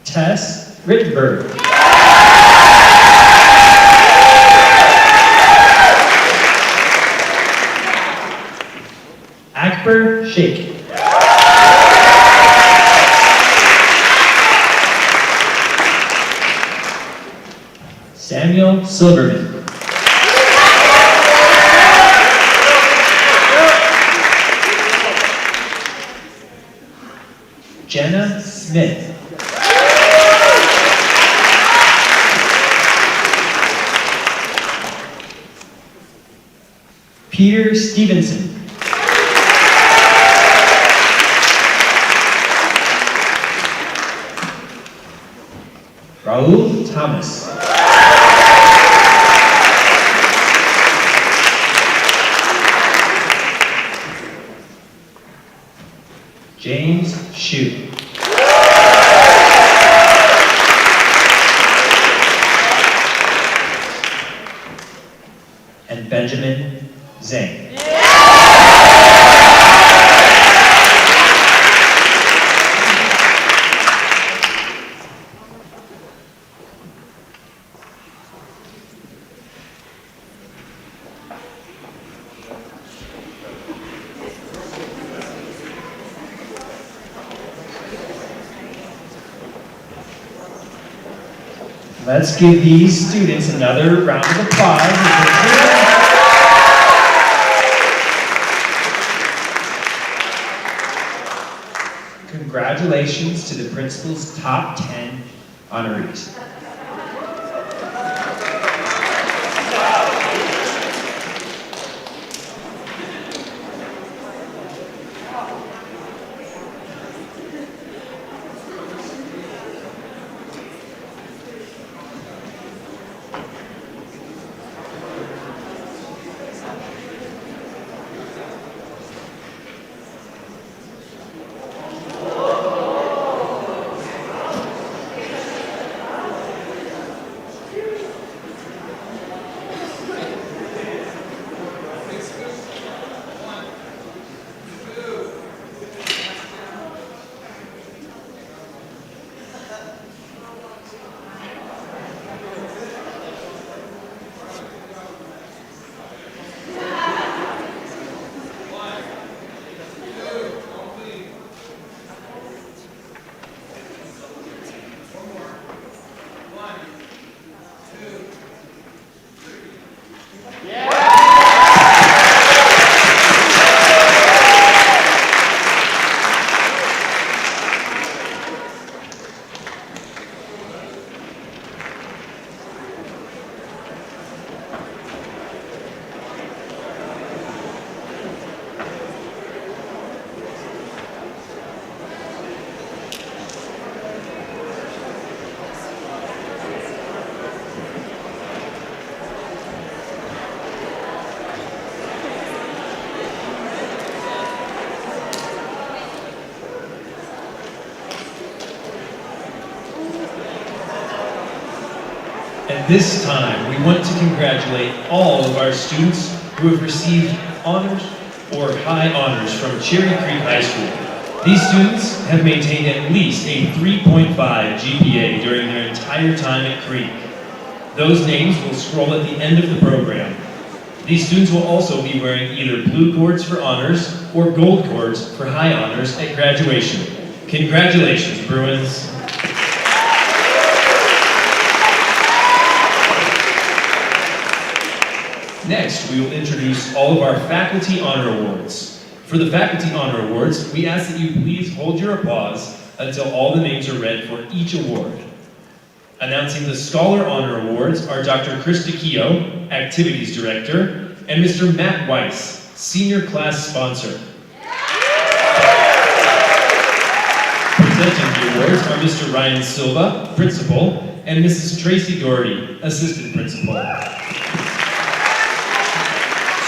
Tess Rittenberg. Akbar Sheikh. Samuel Silverman. Jenna Smith. Peter Stevenson. Raul Thomas. James Shue. And Benjamin Zhang. Let's give these students another round of applause. Congratulations to the principal's top 10 honorees. At this time, we want to congratulate all of our students who have received honors or high honors from Cherry Creek High School. These students have maintained at least a 3.5 GPA during their entire time at Creek. Those names will scroll at the end of the program. These students will also be wearing either blue cords for honors or gold cords for high honors at graduation. Congratulations, Bruins. Next, we will introduce all of our Faculty Honor Awards. For the Faculty Honor Awards, we ask that you please hold your applause until all the names are read for each award. Announcing the Scholar Honor Awards are Dr. Krista Keogh, Activities Director, and Mr. Matt Weiss, Senior Class Sponsor. Presenting the awards are Mr. Ryan Silva, Principal, and Mrs. Tracy Doherty, Assistant Principal.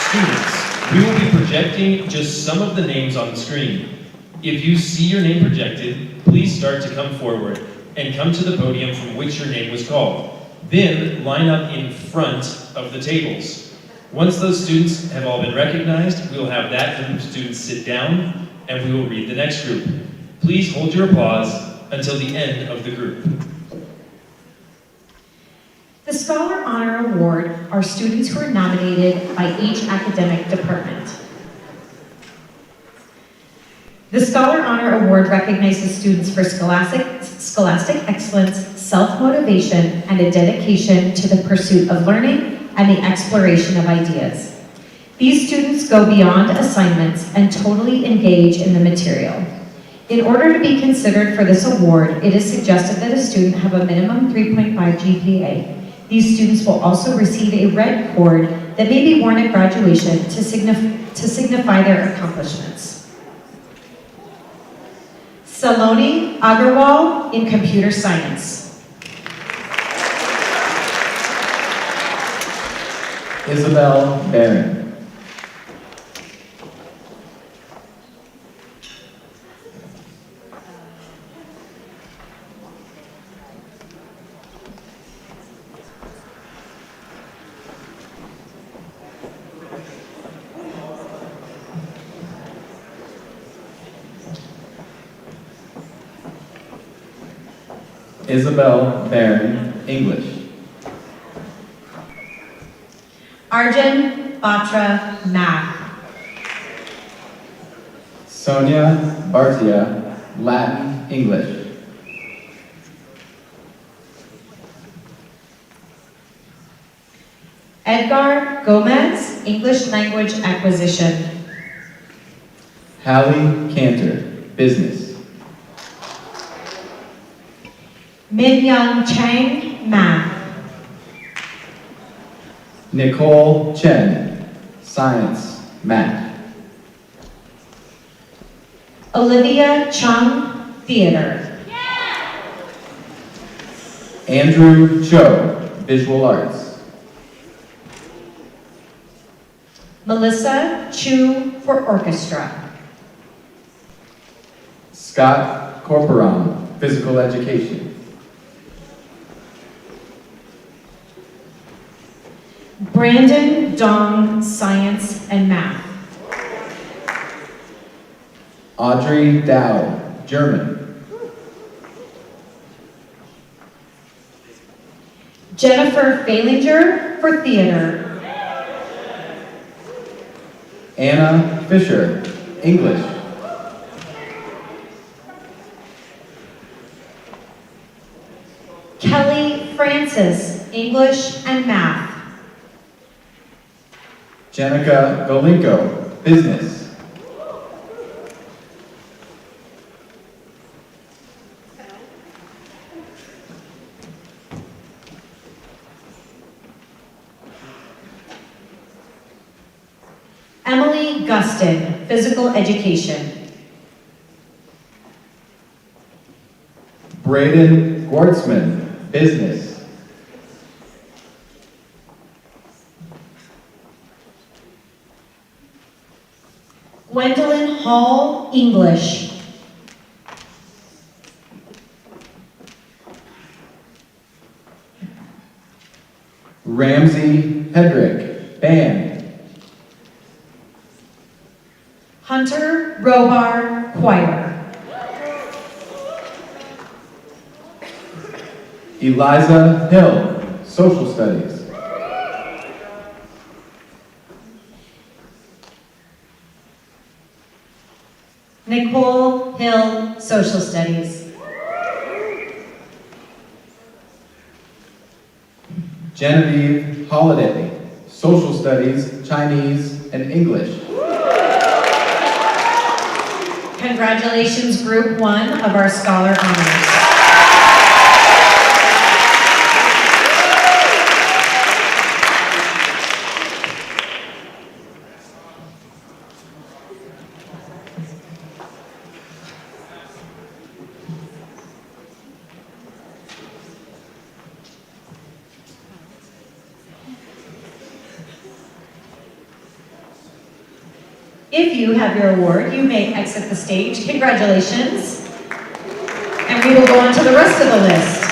Students, we will be projecting just some of the names on the screen. If you see your name projected, please start to come forward and come to the podium from which your name was called. Then line up in front of the tables. Once those students have all been recognized, we will have that group of students sit down and we will read the next group. Please hold your applause until the end of the group. The Scholar Honor Award are students who are nominated by each academic department. The Scholar Honor Award recognizes students for scholastic excellence, self-motivation, and a dedication to the pursuit of learning and the exploration of ideas. These students go beyond assignments and totally engage in the material. In order to be considered for this award, it is suggested that a student have a minimum 3.5 GPA. These students will also receive a red cord that may be worn at graduation to signify their accomplishments. Saloni Agarwal in computer science. Isabel Barron. Isabel Barron, English. Arjun Batra, math. Sonia Bartia, Latin, English. Edgar Gomez, English language acquisition. Hallie Cantor, business. Min Young Chang, math. Nicole Chen, science, math. Olivia Chung, theater. Andrew Cho, visual arts. Melissa Chu for orchestra. Scott Corporon, physical education. Brandon Dong, science and math. Audrey Dow, German. Jennifer Falinger for theater. Anna Fisher, English. Kelly Francis, English and math. Jenica Golinko, business. Emily Gustin, physical education. Braden Gortzman, business. Gwendolyn Hall, English. Ramsey Hedrick, band. Hunter Robar, choir. Eliza Hill, social studies. Nicole Hill, social studies. Genevieve Holiday, social studies, Chinese, and English. Congratulations, Group 1 of our Scholar Honors. If you have your award, you may exit the stage. Congratulations. And we will go on to the rest of the list.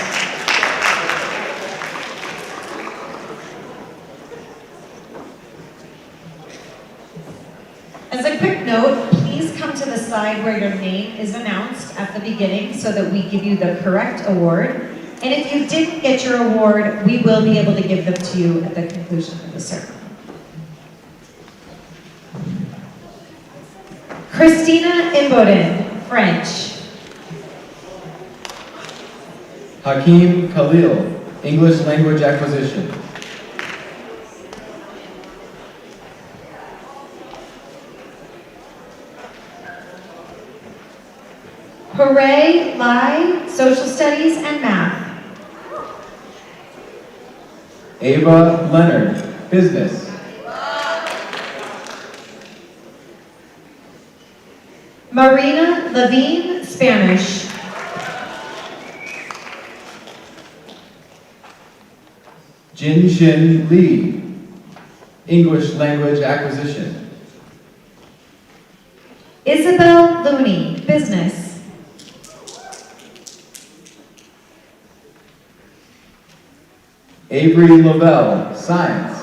As a quick note, please come to the side where your name is announced at the beginning so that we give you the correct award. And if you didn't get your award, we will be able to give them to you at the conclusion of the ceremony. Christina Imboden, French. Hakeem Khalil, English language acquisition. Hooray Lai, social studies and math. Ava Leonard, business. Marina Levine, Spanish. Jin Shin Lee, English language acquisition. Isabel Looney, business. Avery Lavelle, science.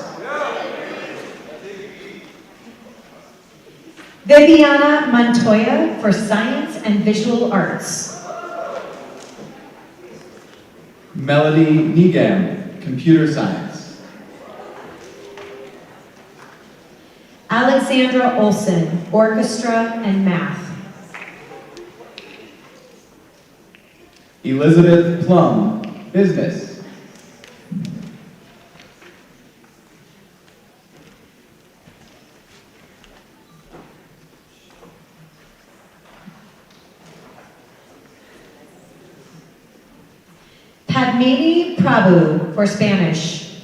Viviana Montoya for science and visual arts. Melody Negam, computer science. Alexandra Olson, orchestra and math. Elizabeth Plum, business. Padmini Prabhu for Spanish.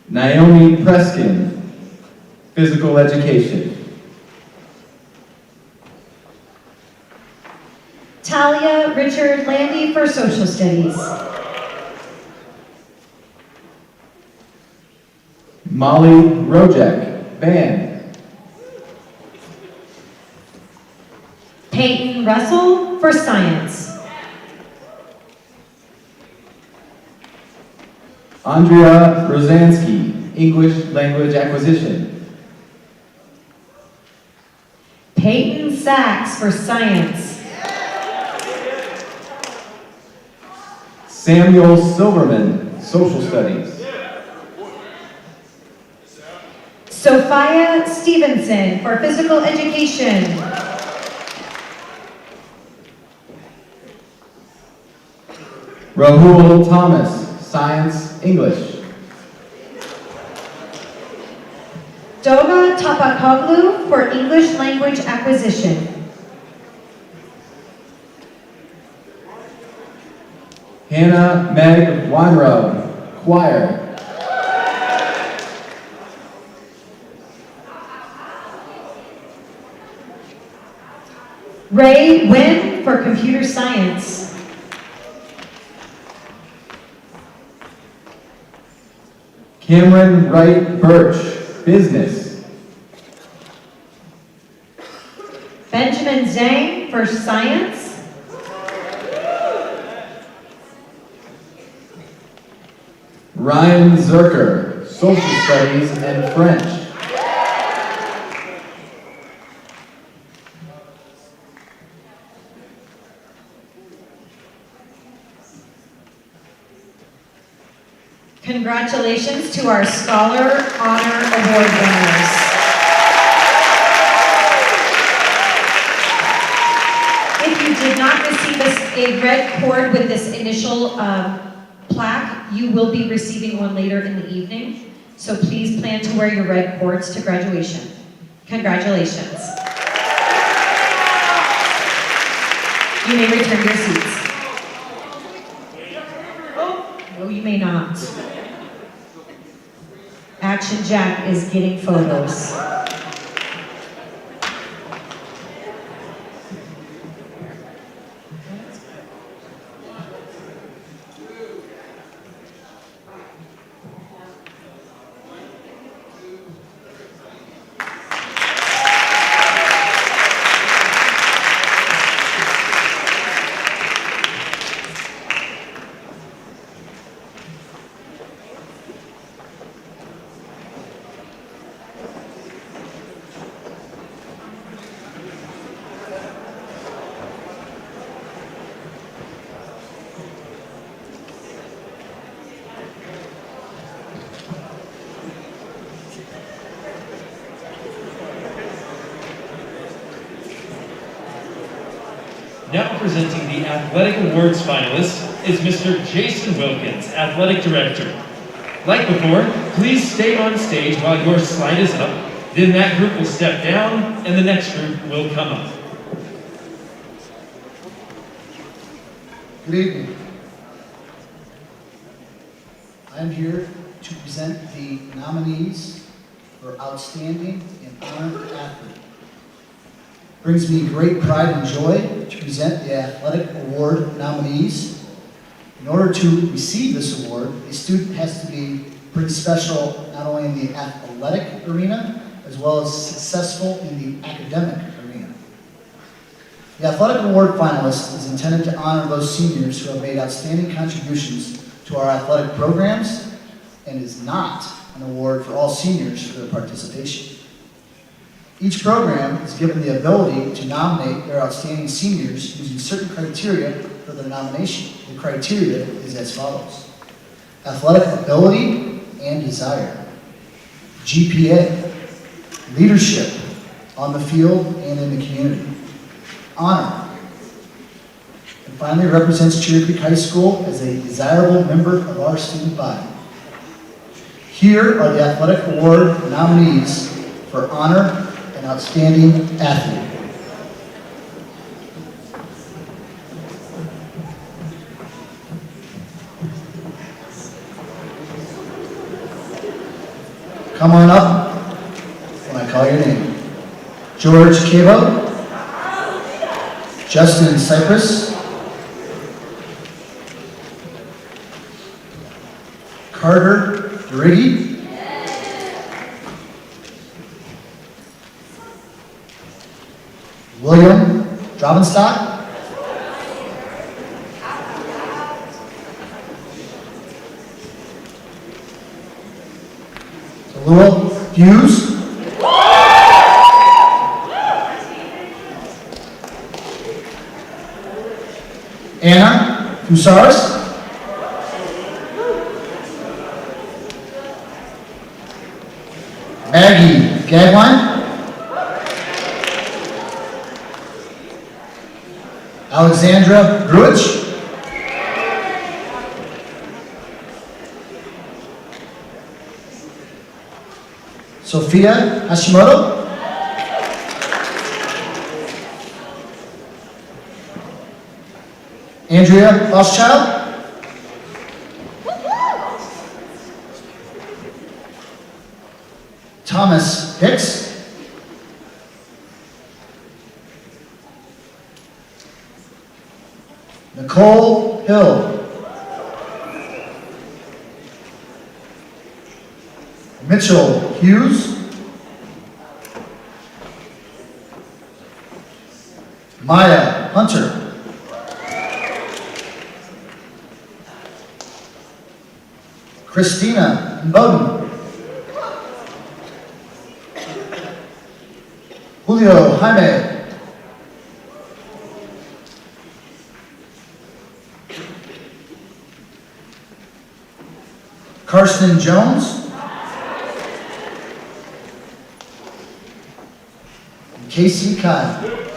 Naomi Preskin, physical education. Talia Richard Landy for social studies. Molly Rojek, band. Peyton Russell for science. Andrea Rosansky, English language acquisition. Peyton Sachs for science. Samuel Silverman, social studies. Sophia Stevenson for physical education. Rahul Thomas, science, English. Doga Tapakoglu for English language acquisition. Hannah Meg Weinrow, choir. Ray Wynn for computer science. Cameron Wright Birch, business. Benjamin Zhang for science. Ryan Zerker, social studies and French. Congratulations to our Scholar Honor Award winners. If you did not receive a red cord with this initial plaque, you will be receiving one later in the evening. So please plan to wear your red cords to graduation. Congratulations. You may return to your seats. No, you may not. Action Jack is getting photos. Now presenting the Athletic Awards finalists is Mr. Jason Wilkins, Athletic Director. Like before, please stay on stage while your slide is up, then that group will step down and the next group will come up. Good evening. I'm here to present the nominees for Outstanding and Honored Athlete. It brings me great pride and joy to present the Athletic Award nominees. In order to receive this award, a student has to be pretty special not only in the athletic arena, as well as successful in the academic arena. The Athletic Award finalist is intended to honor those seniors who have made outstanding contributions to our athletic programs and is not an award for all seniors for their participation. Each program is given the ability to nominate their outstanding seniors using certain criteria for their nomination. The criteria is as follows: athletic ability and desire, GPA, leadership on the field and in the community, honor, and finally represents Cherry Creek High School as a desirable member of our student body. Here are the Athletic Award nominees for honor and outstanding athlete. Come on up when I call your name. George Cabo, Justin Cypress, Carter Duriggi, William Drovenstock, Talua Hughes, Anna Fusars, Maggie Gagwine, Alexandra Gruich, Sophia Hashimoto, Andrea Rothschild, Thomas Hicks, Nicole Hill, Mitchell Hughes, Maya Hunter, Christina Bowden, Julio Jaime, Karsten Jones, and Casey Kyle.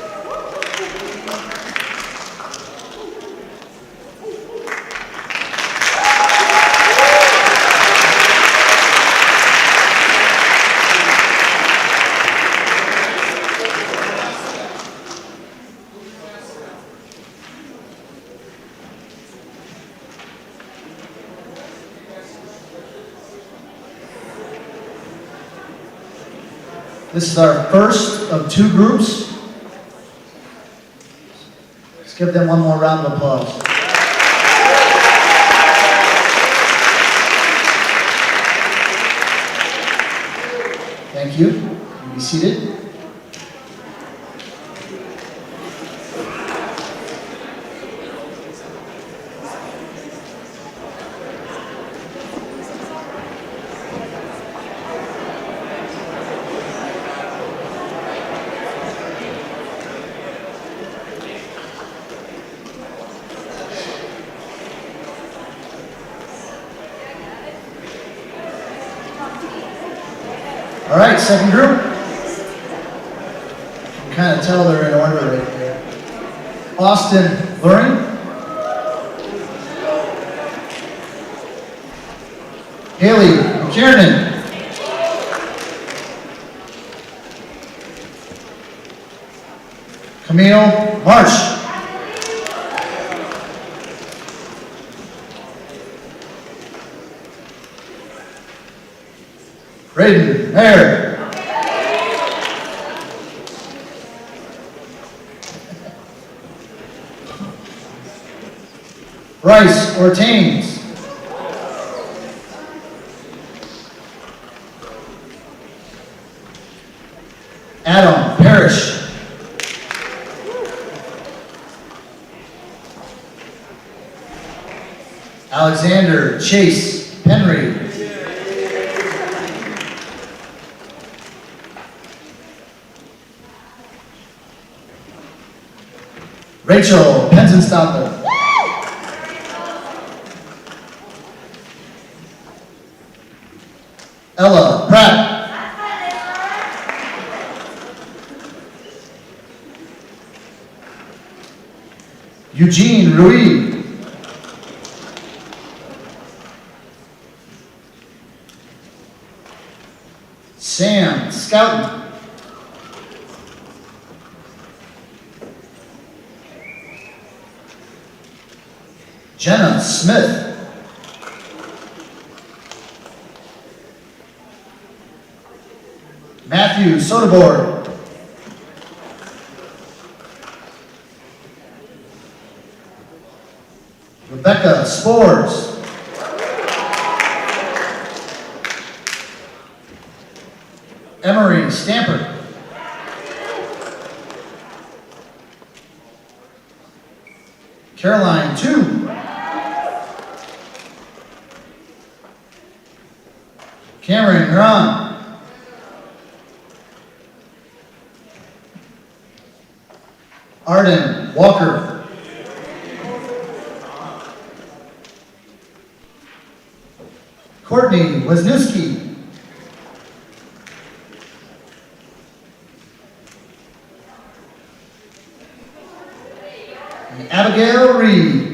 This is our first of two groups. Let's give them one more round of applause. Thank you. You can be seated. All right, second group. You can kind of tell they're in order right there. Austin Lurie. Haley McKiernan. Camille Marsh. Braden Mayer. Bryce Ortains. Adam Parrish. Alexander Chase Henry. Rachel Penzenstapler. Ella Pratt. Eugene Rui. Sam Scouten. Jenna Smith. Matthew Soderborg. Rebecca Spores. Emery Stamper. Caroline Tu. Cameron Ron. Arden Walker. Courtney Wisniewski. And Abigail Reed.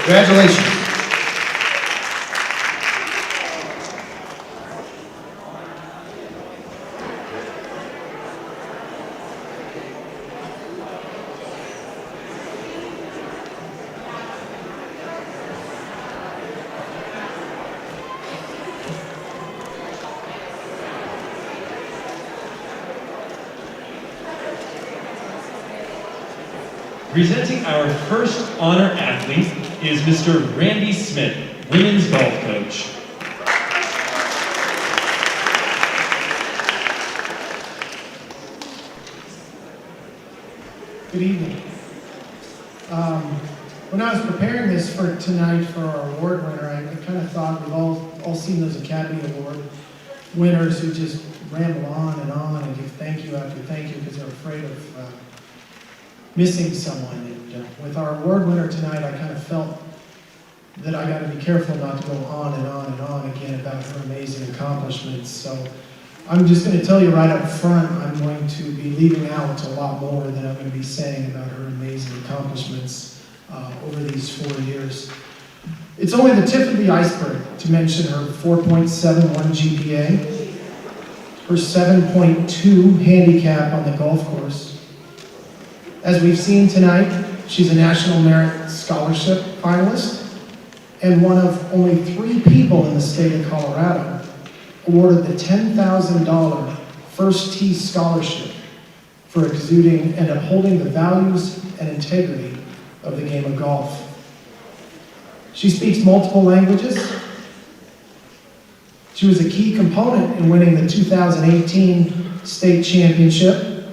Congratulations. Presenting our first honor athlete is Mr. Randy Smith, women's golf coach. Good evening. When I was preparing this for tonight for our award winner, I kind of thought we've all seen those Academy Award winners who just ramble on and give thank you after thank you because they're afraid of missing someone. And with our award winner tonight, I kind of felt that I got to be careful not to go on and on and on again about her amazing accomplishments. So I'm just going to tell you right up front, I'm going to be leaving out a lot more than I'm going to be saying about her amazing accomplishments over these 4 years. It's only the tip of the iceberg to mention her 4.71 GPA, her 7.2 handicap on the golf course. As we've seen tonight, she's a National Merit Scholarship finalist and one of only 3 people in the state of Colorado awarded the $10,000 First Tee Scholarship for exuding and upholding the values and integrity of the game of golf. She speaks multiple languages. She was a key component in winning the 2018 state championship.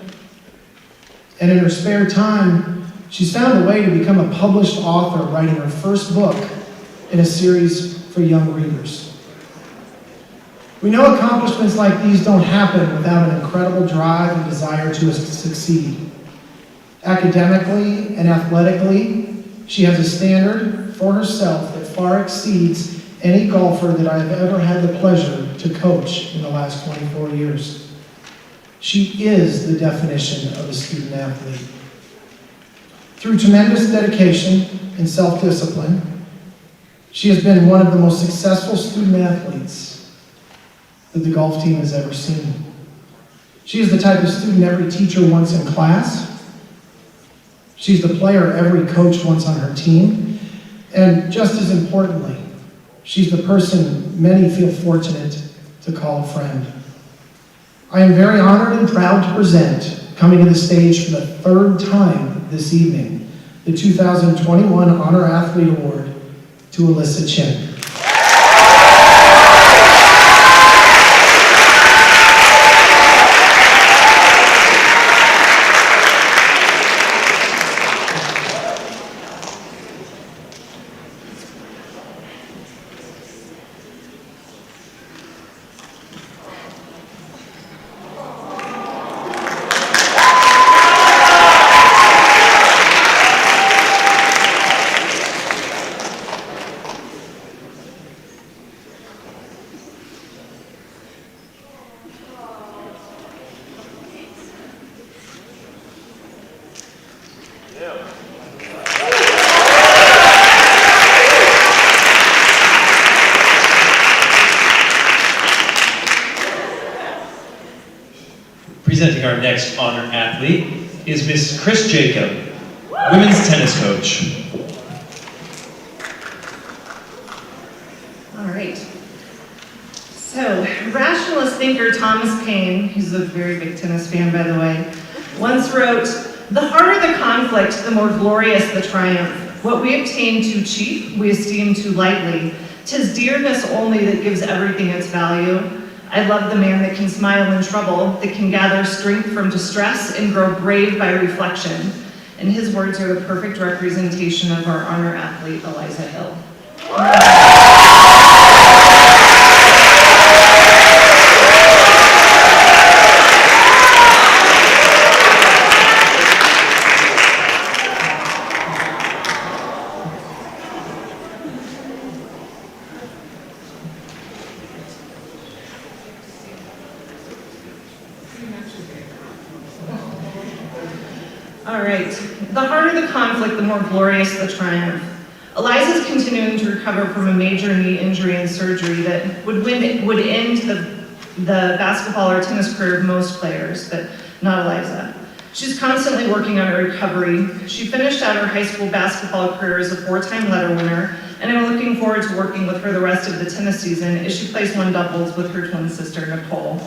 And in her spare time, she's found a way to become a published author, writing her first book in a series for young readers. We know accomplishments like these don't happen without an incredible drive and desire to succeed. Academically and athletically, she has a standard for herself that far exceeds any golfer that I have ever had the pleasure to coach in the last 24 years. She is the definition of a student athlete. Through tremendous dedication and self-discipline, she has been one of the most successful student athletes that the golf team has ever seen. She is the type of student every teacher wants in class. She's the player every coach wants on her team. And just as importantly, she's the person many feel fortunate to call a friend. I am very honored and proud to present, coming to the stage for the third time this evening, the 2021 Honor Athlete Award to Alyssa Chin. Presenting our next honor athlete is Miss Chris Jacob, women's tennis coach. All right. So, rationalist thinker Thomas Paine, who's a very big tennis fan, by the way, once wrote, "The harder the conflict, the more glorious the triumph. What we obtain too cheap, we esteem too lightly. 'Tis dearness only that gives everything its value. I love the man that can smile in trouble, that can gather strength from distress and grow brave by reflection." And his words are the perfect representation of our honor athlete, Eliza Hill. All right, the harder the conflict, the more glorious the triumph. Eliza's continuing to recover from a major knee injury and surgery that would end the basketball or tennis career of most players, but not Eliza. She's constantly working on her recovery. She finished out her high school basketball career as a 4-time letter winner, and I'm looking forward to working with her the rest of the tennis season as she plays one doubles with her twin sister, Nicole.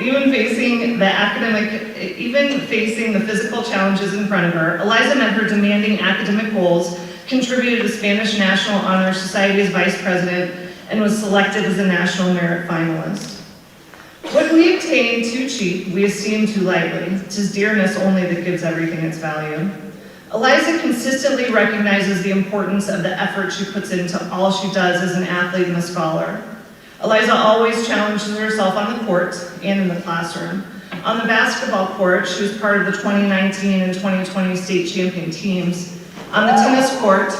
Even facing the physical challenges in front of her, Eliza met her demanding academic goals, contributed to Spanish National Honor Society as vice president, and was selected as a national merit finalist. What we obtain too cheap, we esteem too lightly. 'Tis dearness only that gives everything its value. Eliza consistently recognizes the importance of the effort she puts into all she does as an athlete and a scholar. Eliza always challenges herself on the court and in the classroom. On the basketball court, she was part of the 2019 and 2020 state champion teams. On the tennis court,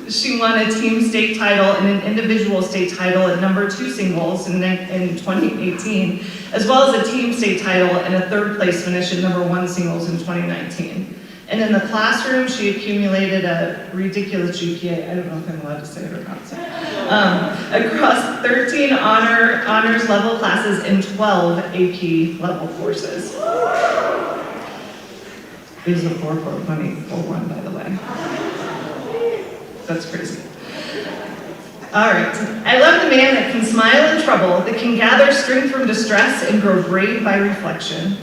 she won a team state title and an individual state title at #2 singles in 2018, as well as a team state title and a 3rd place finish at #1 singles in 2019. And in the classroom, she accumulated a ridiculous GPA, I don't know if I'm allowed to say it or not, so, across 13 honors level classes and 12 AP level courses. It was a 4.1, by the way. That's crazy. All right. I love the man that can smile in trouble, that can gather strength from distress and grow brave by reflection.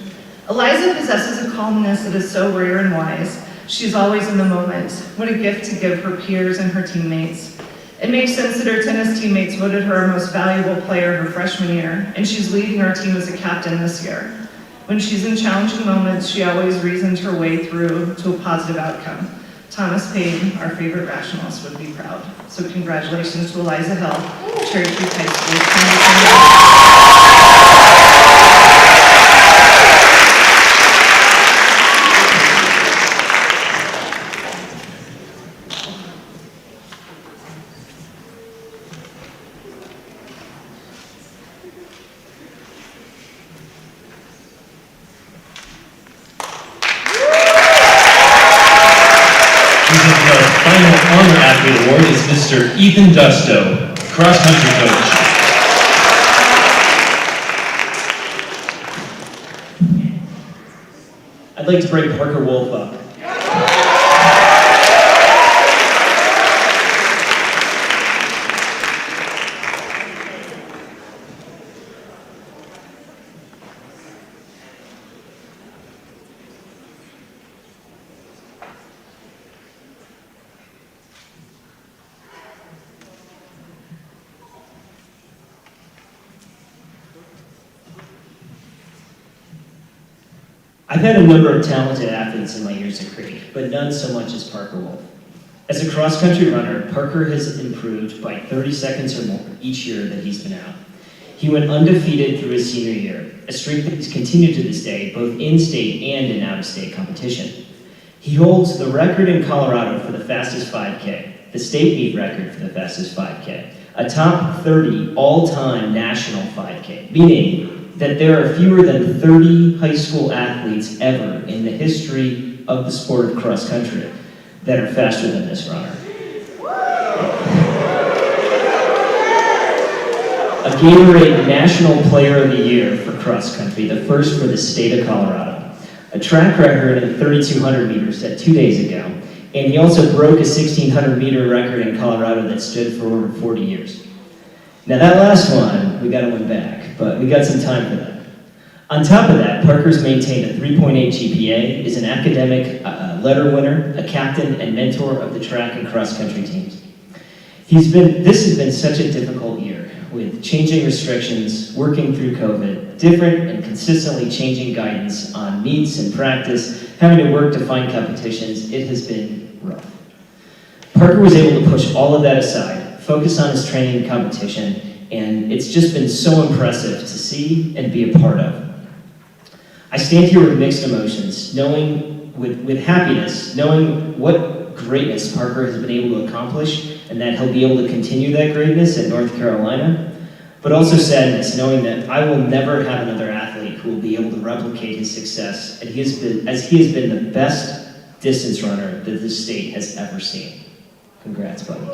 Eliza possesses a calmness that is so rare and wise. She's always in the moment. What a gift to give her peers and her teammates. It makes sense that her tennis teammates voted her our most valuable player her freshman year, and she's leading our team as a captain this year. When she's in challenging moments, she always reasons her way through to a positive outcome. Thomas Payne, our favorite rationalist, would be proud. So congratulations to Eliza Hill, Cherry Creek High Final honor athlete award is Mr. Ethan Dusto, cross-country coach. I'd like to bring Parker Wolf up. I've had a number of talented athletes in my years at Creek, but none so much as Parker Wolf. As a cross-country runner, Parker has improved by 30 seconds or more each year that he's been out. He went undefeated through his senior year, a streak that has continued to this day, both in-state and in out-of-state competition. He holds the record in Colorado for the fastest 5K, the state meet record for the fastest 5K, a top 30 all-time national 5K, meaning that there are fewer than 30 high school athletes ever in the history of the sport of cross country that are faster than this runner. A Gatorade National Player of the Year for cross country, the first for the state of Colorado. A track record in 3,200 meters set 2 days ago, and he also broke a 1,600 meter record in Colorado that stood for over 40 years. Now that last one, we gotta win back, but we got some time for that. On top of that, Parker's maintained a 3.8 GPA, is an academic letter winner, a captain and mentor of the track and cross-country teams. This has been such a difficult year, with changing restrictions, working through COVID, different and consistently changing guidance on meets and practice, having to work to find competitions. It has been rough. Parker was able to push all of that aside, focus on his training and competition, and it's just been so impressive to see and be a part of. I stand here with mixed emotions, knowing with happiness, knowing what greatness Parker has been able to accomplish and that he'll be able to continue that greatness at North Carolina, but also sadness, knowing that I will never have another athlete who will be able to replicate his success, and he has been the best distance runner that this state has ever seen. Congrats, buddy.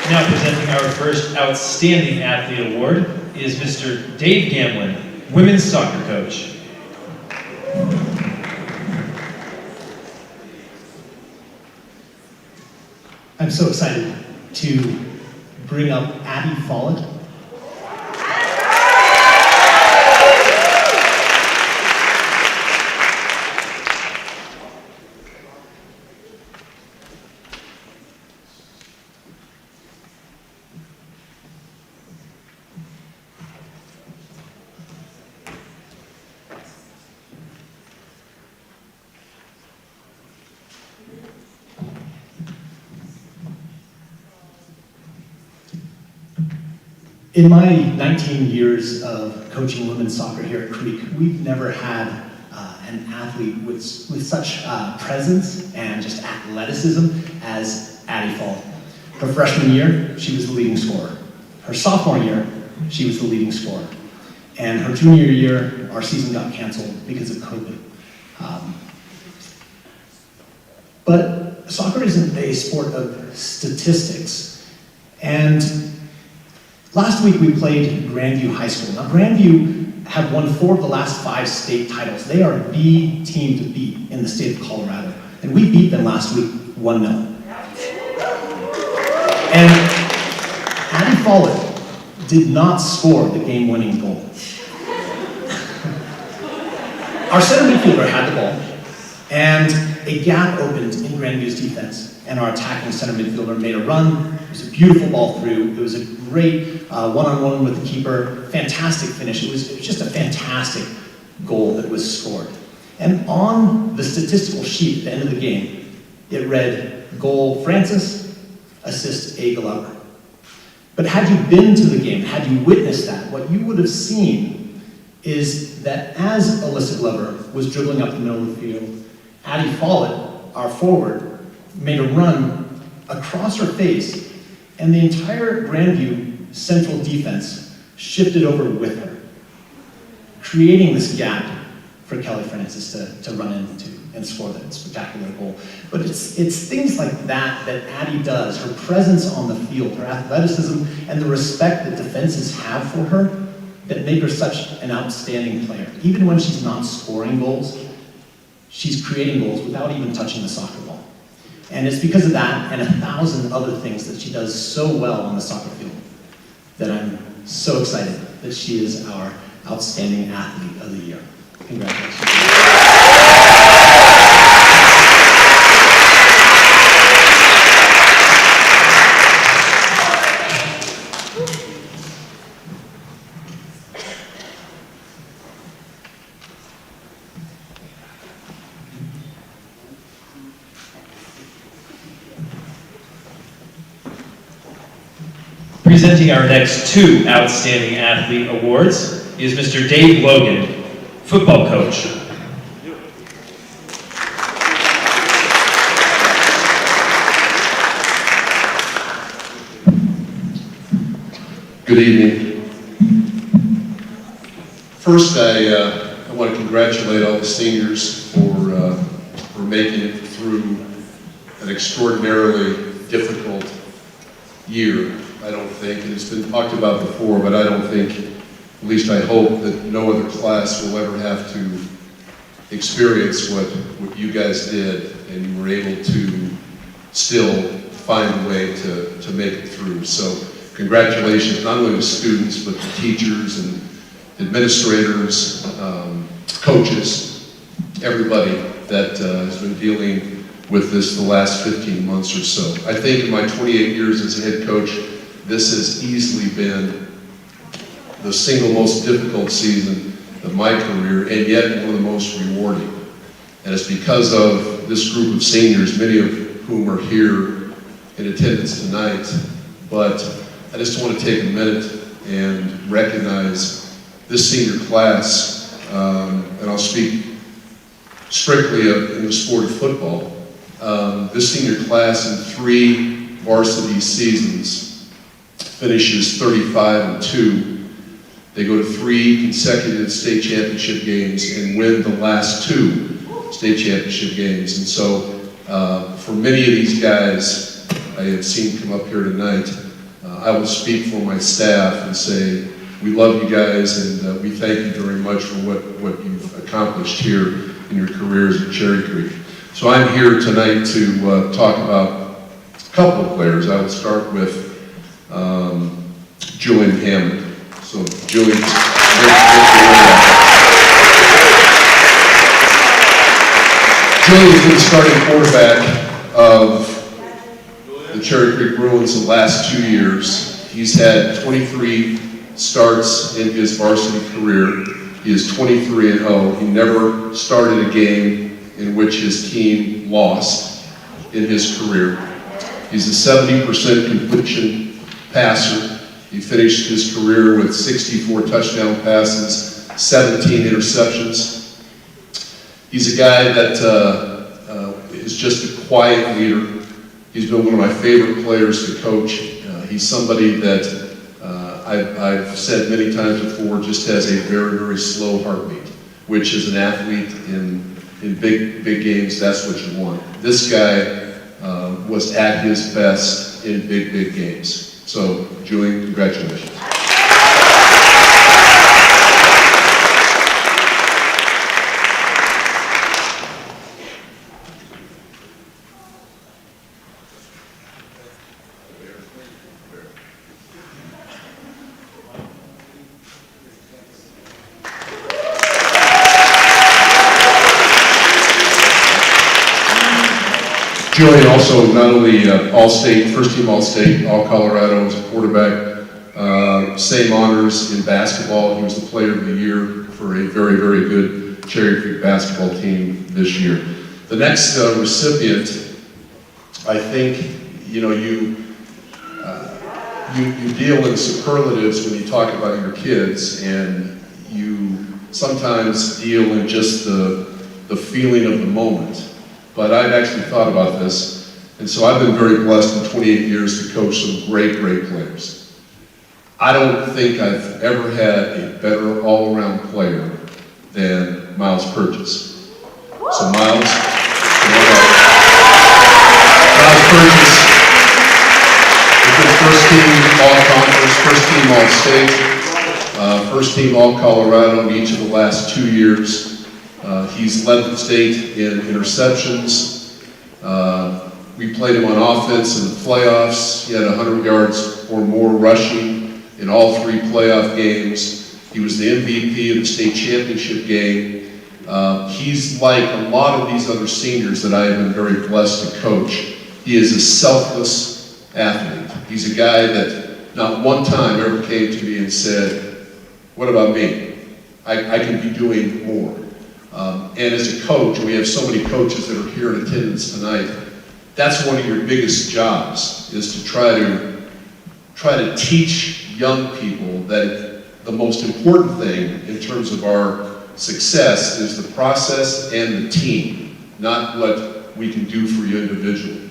Now presenting our first Outstanding Athlete Award is Mr. Dave Gamlin, Women's Soccer Coach. I'm so excited to bring up Abby Follett. In my 19 years of coaching women's soccer here at Creek, we've never had an athlete with such presence and just athleticism as Addie Fall. Her freshman year, she was the leading scorer. Her sophomore year, she was the leading scorer. And her junior year, our season got canceled because of COVID. But soccer isn't a sport of statistics. And last week we played Grandview High School. Now Grandview have won 4 of the last 5 state titles. They are the team to beat in the state of Colorado. And we beat them last week 1-0. And Addie Follett did not score the game-winning goal. Our center midfielder had the ball, and a gap opened in Grandview's defense, and our attacking center midfielder made a run. It was a beautiful ball through. It was a great one-on-one with the keeper. Fantastic finish. It was just a fantastic goal that was scored. And on the statistical sheet at the end of the game, it read, goal Francis, assist A. Glover. But had you been to the game, had you witnessed that, what you would have seen is that as Alyssa Glover was dribbling up the middle of the field, Addie Follett, our forward, made a run across her face, and the entire Grandview central defense shifted over with her, creating this gap for Kelly Francis to run into and score that spectacular goal. But it's things like that that Addie does, her presence on the field, her athleticism, and the respect that defenses have for her that make her such an outstanding player. Even when she's not scoring goals, she's creating goals without even touching the soccer ball. And it's because of that and 1,000 other things that she does so well on the soccer field that I'm so excited that she is our outstanding athlete of the year. Congratulations. Presenting our next 2 Outstanding Athlete Awards is Mr. Dave Logan, football coach. Good evening. First, I want to congratulate all the seniors for making it through an extraordinarily difficult year. I don't think, and it's been talked about before, but I don't think, at least I hope, that no other class will ever have to experience what you guys did, and you were able to still find a way to make it through. So congratulations, not only to students, but to teachers and administrators, coaches, everybody that has been dealing with this the last 15 months or so. I think in my 28 years as a head coach, this has easily been the single most difficult season of my career, and yet one of the most rewarding. And it's because of this group of seniors, many of whom are here in attendance tonight. But I just want to take a minute and recognize this senior class, and I'll speak strictly in the sport of football. This senior class in 3 varsity seasons finishes 35-2. They go to 3 consecutive state championship games and win the last 2 state championship games. And so for many of these guys I have seen come up here tonight, I will speak for my staff and say, we love you guys, and we thank you very much for what you've accomplished here in your careers at Cherry Creek. So I'm here tonight to talk about a couple of players. I will start with Julian Hammond. So Julian, Julian's been the starting quarterback of the Cherry Creek Bruins the last 2 years. He's had 23 starts in his varsity career. He is 23-0. He never started a game in which his team lost in his career. He's a 70% completion passer. He finished his career with 64 touchdown passes, 17 interceptions. He's a guy that is just a quiet leader. He's been one of my favorite players to coach. He's somebody that I've said many times before just has a very, very slow heartbeat, which as an athlete in in big games, that's what you want. This guy was at his best in big games. So, Julian, congratulations. Julian also not only All-State, first team All-State, All-Colorado as a quarterback, same honors in basketball. He was the player of the year for a very good Cherry Creek basketball team this year. The next recipient, I think, you deal in superlatives when you talk about your kids, and you sometimes deal in just the feeling of the moment. But I've actually thought about this, and so I've been very blessed in 28 years to coach some great players. I don't think I've ever had a better all-around player than Miles Purchase. So Miles Purchase has been first team All-Conference, first team All-State, first team All-Colorado in each of the last 2 years. He's led the state in interceptions. We played him on offense in the playoffs. He had 100 yards or more rushing in all 3 playoff games. He was the MVP of the state championship game. He's like a lot of these other seniors that I have been very blessed to coach. He is a selfless athlete. He's a guy that not one time ever came to me and said, "What about me? I can be doing more." And as a coach, we have so many coaches that are here in attendance tonight, that's one of your biggest jobs, is to try to teach young people that the most important thing in terms of our success is the process and the team, not what we can do for you individually.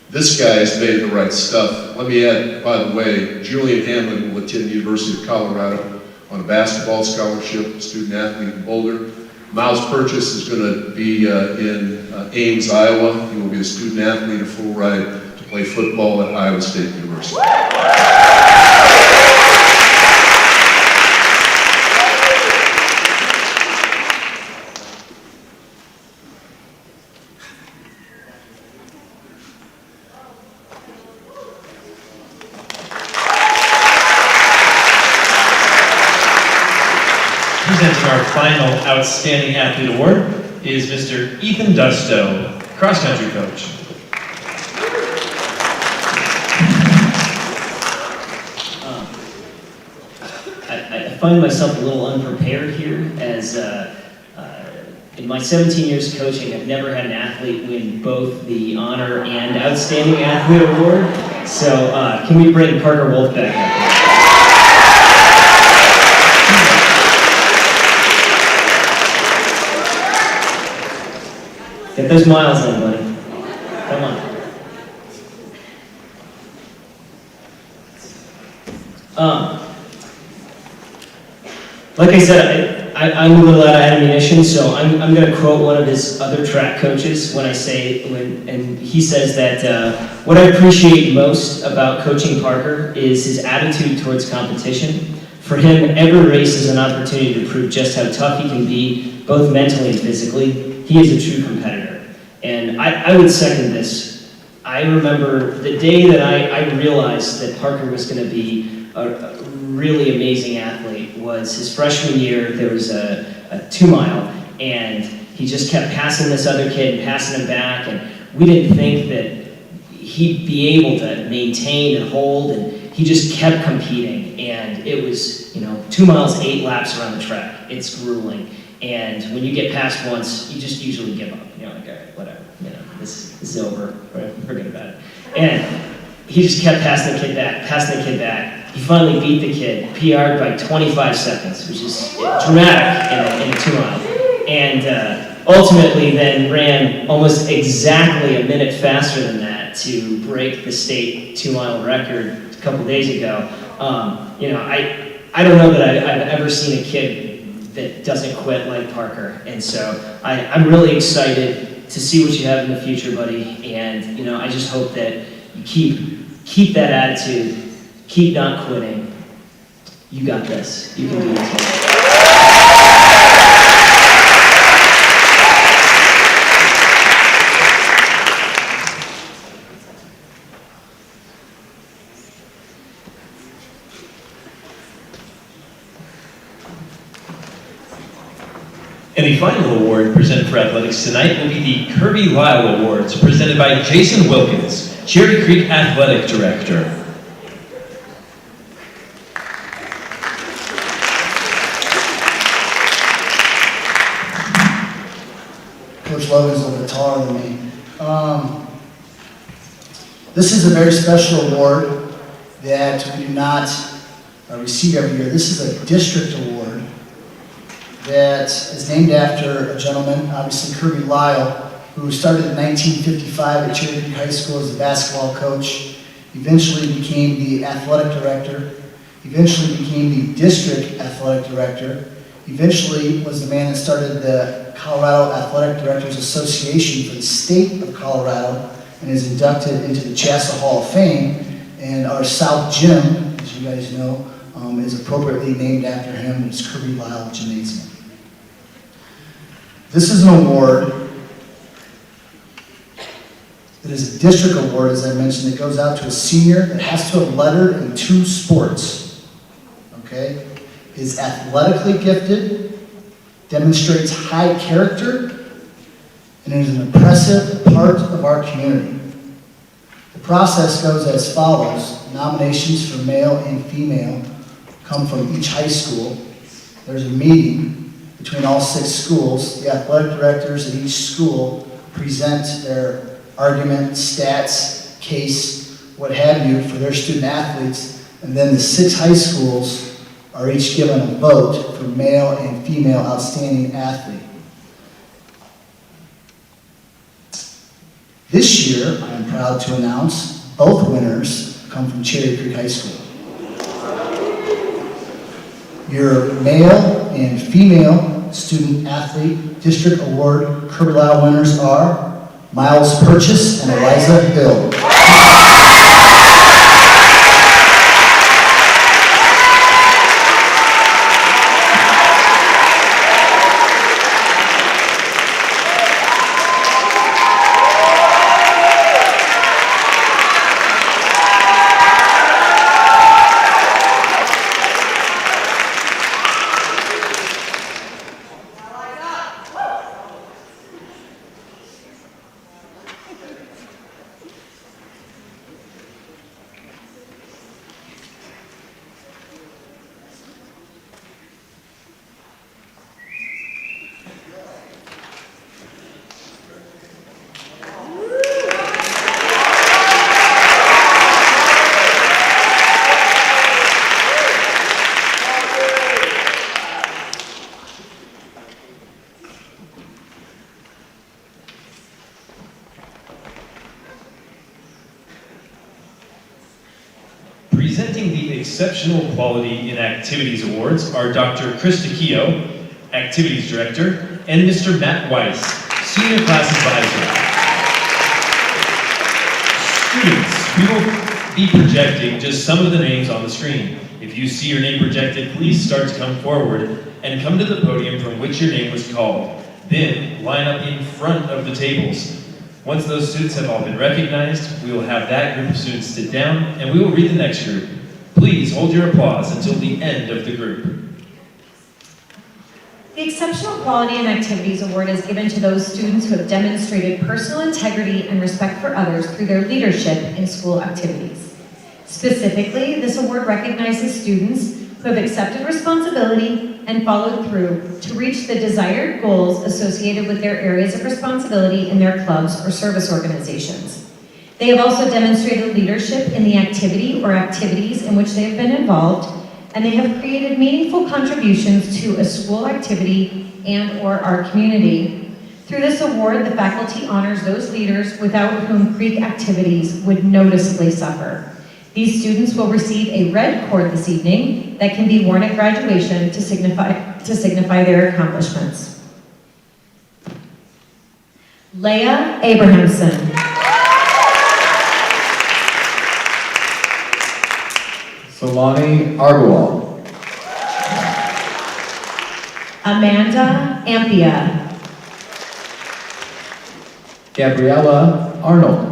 This guy has made the right stuff. Let me add, by the way, Julian Hamlin will attend the University of Colorado on a basketball scholarship, student athlete in Boulder. Miles Purchase is going to be in Ames, Iowa. He will be a student athlete, a full ride to play football at Iowa State University. Presenting our final Outstanding Athlete Award is Mr. Ethan Dusto, cross-country coach. I find myself a little unprepared here, as in my 17 years of coaching, I've never had an athlete win both the Honor and Outstanding Athlete Award. So can we bring Parker Wolf back up? Get those miles in, buddy. Come on. Like I said, I'm a little out of ammunition, so I'm going to quote one of his other track coaches and he says that what I appreciate most about coaching Parker is his attitude towards competition. For him, every race is an opportunity to prove just how tough he can be, both mentally and physically. He is a true competitor. And I would second this. I remember the day that I realized that Parker was going to be a really amazing athlete was his freshman year. There was a 2-mile, and he just kept passing this other kid and passing him back, and we didn't think that he'd be able to maintain and hold, and he just kept competing. And it was, 2 miles, 8 laps around the track. It's grueling. And when you get past once, you just usually give up. You're like, all right, whatever. This is over. Forget about it. And he just kept passing the kid back. He finally beat the kid, PR'd by 25 seconds, which is dramatic in a 2-mile. And ultimately then ran almost exactly a minute faster than that to break the state 2-mile record a couple days ago. I don't know that I've ever seen a kid that doesn't quit like Parker. And so I'm really excited to see what you have in the future, buddy. And you know, I just hope that you keep that attitude, keep not quitting. You got this. You can do this. And the final award presented for athletics tonight will be the Kirby Lyle Awards, presented by Jason Wilkins, Cherry Creek Athletic Director. Coach Logan's a little bit taller than me. This is a very special award that we do not receive every year. This is a district award that is named after a gentleman, obviously Kirby Lyle, who started in 1955 at Cherry Creek High School as a basketball coach, eventually became the athletic director, eventually became the district athletic director, eventually was the man that started the Colorado Athletic Directors Association for the state of Colorado, and is inducted into the Chassa Hall of Fame. And our South Gym, as you guys know, is appropriately named after him. It's Kirby Lyle Gymnasium. This is an award that is a district award, as I mentioned, that goes out to a senior that has to have lettered in 2 sports. Okay? Is athletically gifted, demonstrates high character, and is an impressive part of our community. The process goes as follows. Nominations for male and female come from each high school. There's a meeting between all 6 schools. The athletic directors at each school present their argument, stats, case, what have you, for their student athletes, and then the 6 high schools are each given a vote for male and female outstanding athlete. This year, I am proud to announce both winners come from Cherry Creek High School. Your male and female student athlete district award Kirby Lyle winners are Miles Purchase and Eliza Hill. Presenting the Exceptional Quality in Activities Awards are Dr. Krista Keogh, Activities Director, and Mr. Matt Weiss, Senior Class Advisor. Students, we will be projecting just some of the names on the screen. If you see your name projected, please start to come forward and come to the podium from which your name was called. Then, line up in front of the tables. Once those students have all been recognized, we will have that group of students sit down, and we will read the next group. Please hold your applause until the end of the group. The Exceptional Quality in Activities Award is given to those students who have demonstrated personal integrity and respect for others through their leadership in school activities. Specifically, this award recognizes students who have accepted responsibility and followed through to reach the desired goals associated with their areas of responsibility in their clubs or service organizations. They have also demonstrated leadership in the activity or activities in which they have been involved, and they have created meaningful contributions to a school activity and or our community. Through this award, the faculty honors those leaders without whom Creek activities would noticeably suffer. These students will receive a red cord this evening that can be worn at graduation to signify their accomplishments. Leah Abrahamson. Solani Argawal. Amanda Ampia. Gabriella Arnold.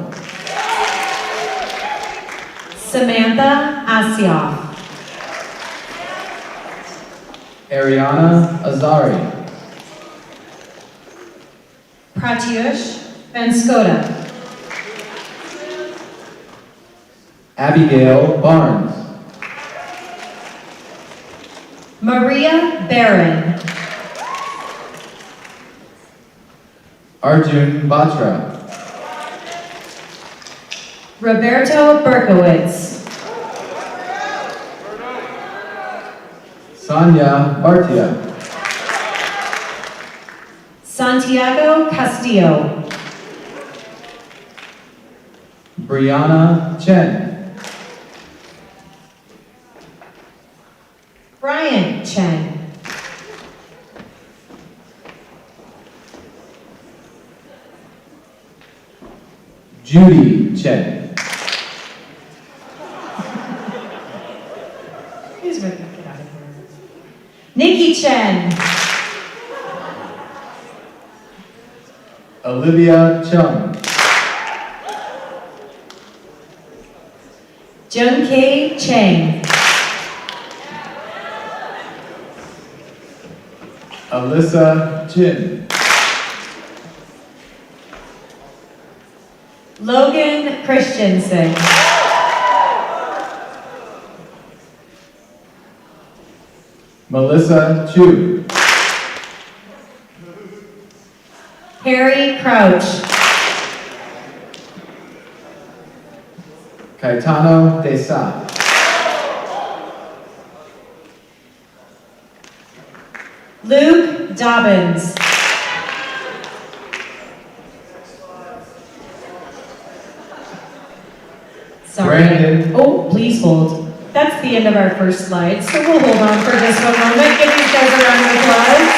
Samantha Asioff. Ariana Azari. Pratyush Vanskoda. Abigail Barnes. Maria Barron. Arjun Batra. Roberto Berkowitz. Sonia Bartia. Santiago Castillo. Brianna Chen. Brian Chen. Judy Chen. Who's ready to get out of here? Nikki Chen. Olivia Chung. Jung K. Chang. Alyssa Jin. Logan Christensen. Melissa Chu. Harry Crouch. Caetano Desa. Luke Dobbins. Sorry. Brandon. Oh, please hold. That's the end of our first slide, so we'll hold on for just a moment. Give these guys a round of applause.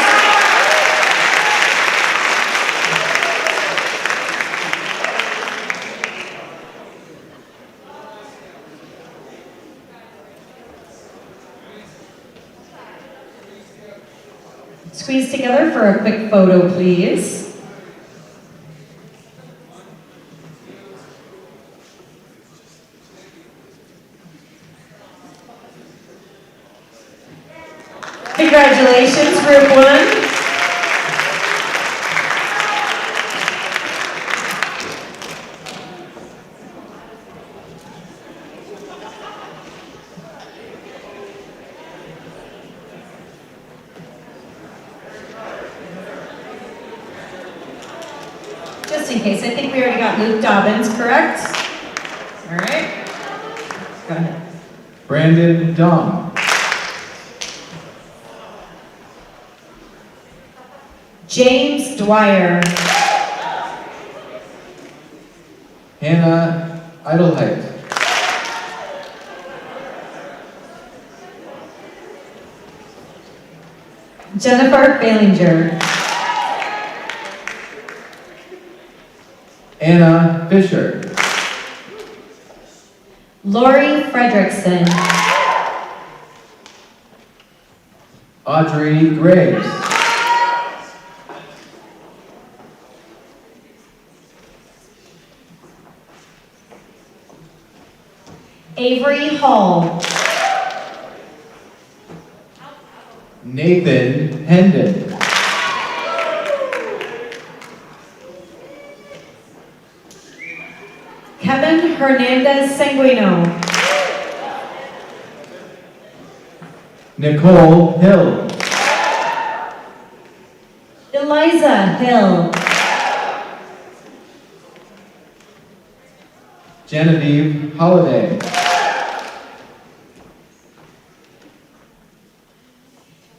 Squeeze together for a quick photo, please. Congratulations, Group 1. Just in case, I think we already got Luke Dobbins, correct? All right. Go ahead. Brandon Dong. James Dwyer. Hannah Eidelheit. Jennifer Balinger. Anna Fisher. Lori Fredrickson. Audrey Graves. Avery Hall. Nathan Hendon. Kevin Hernandez Sanguino. Nicole Hill. Eliza Hill. Genevieve Holiday.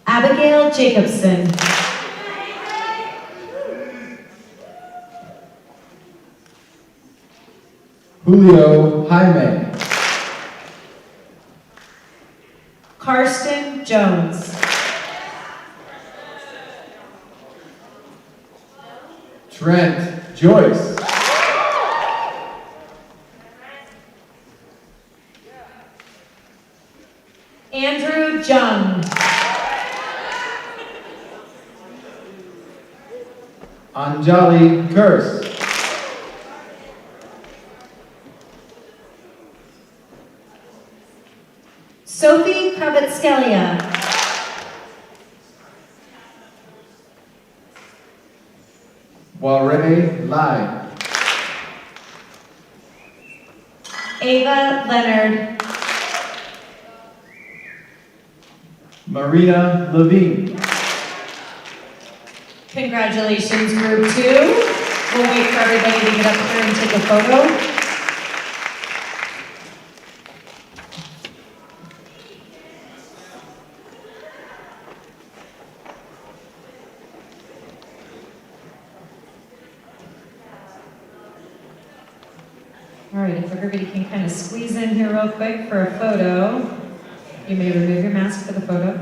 Abigail Jacobson. Julio Jaime. Karsten Jones. Trent Joyce. Andrew Jung. Anjali Kurse. Sophie Kravitskelia. Warre Lai. Ava Leonard. Marina Levine. Congratulations, Group 2. We'll wait for everybody to get up here and take a photo. All right, if everybody can kind of squeeze in here real quick for a photo. You may remove your mask for the photo.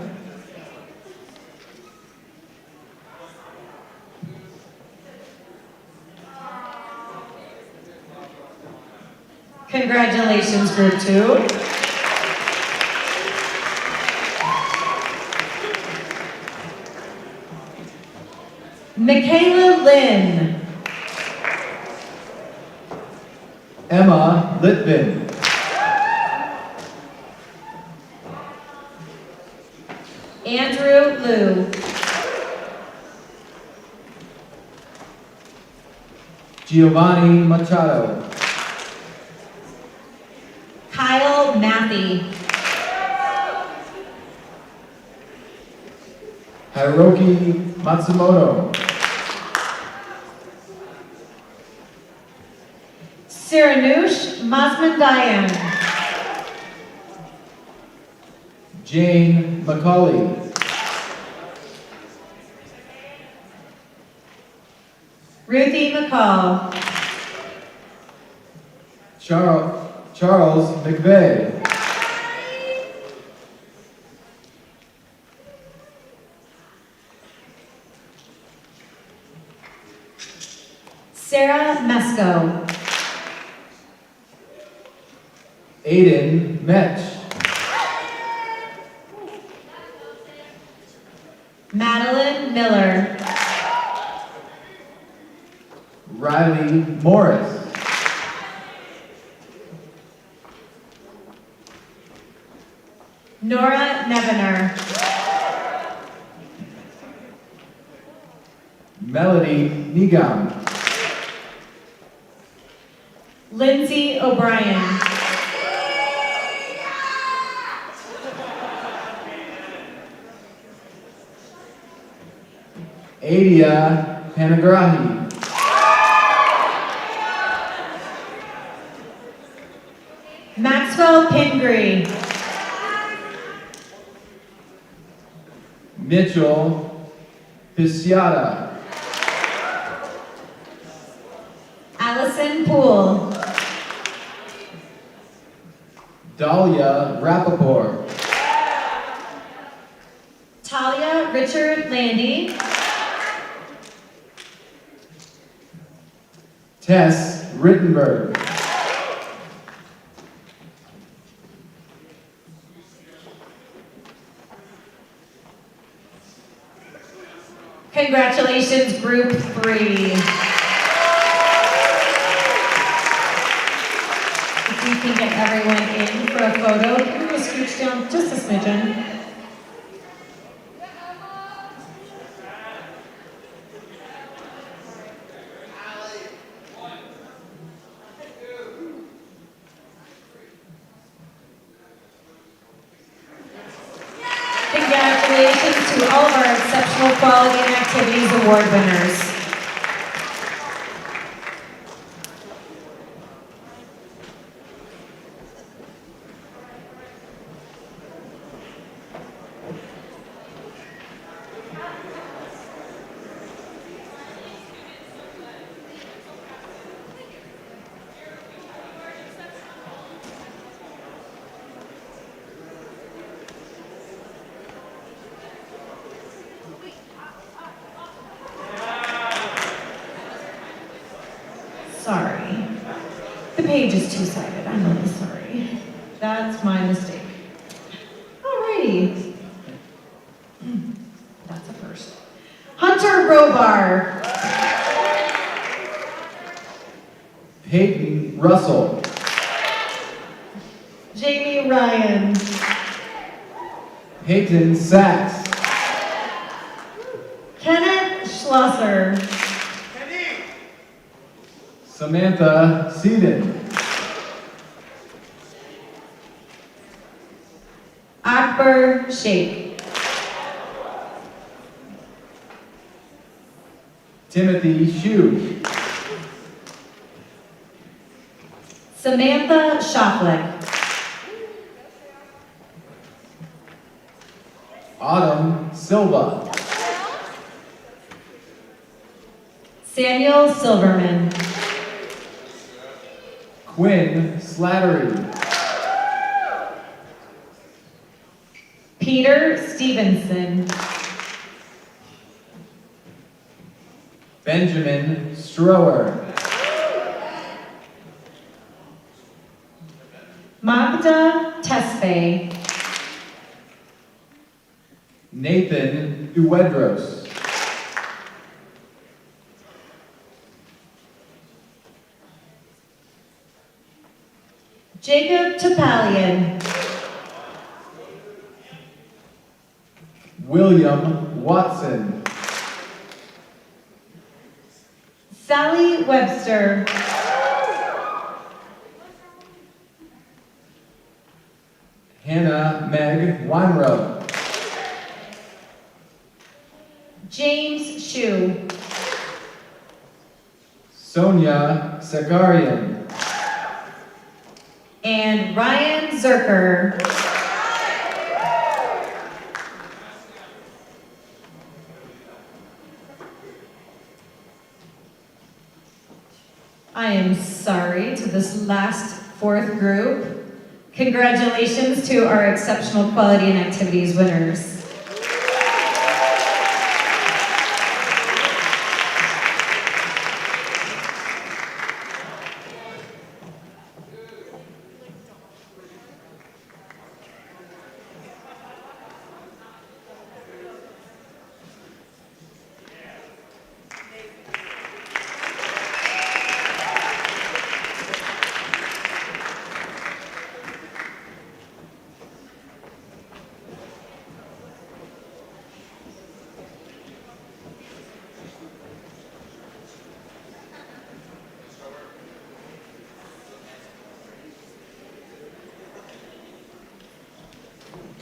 Congratulations, Group 2. Michaela Lynn. Emma Litvin. Andrew Liu. Giovanni Machado. Kyle Matthey. Hiroki Matsumoto. Siranush Mazmandayan. Jane McCauley. Ruthie McCall. Charles McVeigh. Sarah Mesco. Aiden Metch. Madeline Miller. Riley Morris. Nora Nevener. Melody Nigam. Lindsay O'Brien. Adia Panagrahi. Maxwell Pingree. Mitchell Pisciata. Allison Poole. Dahlia Rappaport. Talia Richard Landy. Tess Rittenberg. Congratulations, Group 3. If we can get everyone in for a photo, can we just scooch down just a smidgen? Congratulations to all of our Exceptional Quality and Activities Award winners. The page is two-sided, I'm really sorry. That's my mistake. Alrighty. That's a first. Hunter Robar. Peyton Russell. Jamie Ryan. Peyton Sachs. Kenneth Schlosser. Samantha Seaton. Akbar Sheikh. Timothy Hugh. Samantha Shoplik. Autumn Silva. Samuel Silverman. Quinn Slattery. Peter Stevenson. Benjamin Strower. Magda Tesfaye. Nathan Uedros. Jacob Topalian. William Watson. Sally Webster. Hannah Meg Weinrow. James Shu. Sonia Sagarian. And Ryan Zerker. I am sorry to this last fourth group. Congratulations to our exceptional quality and activities winners.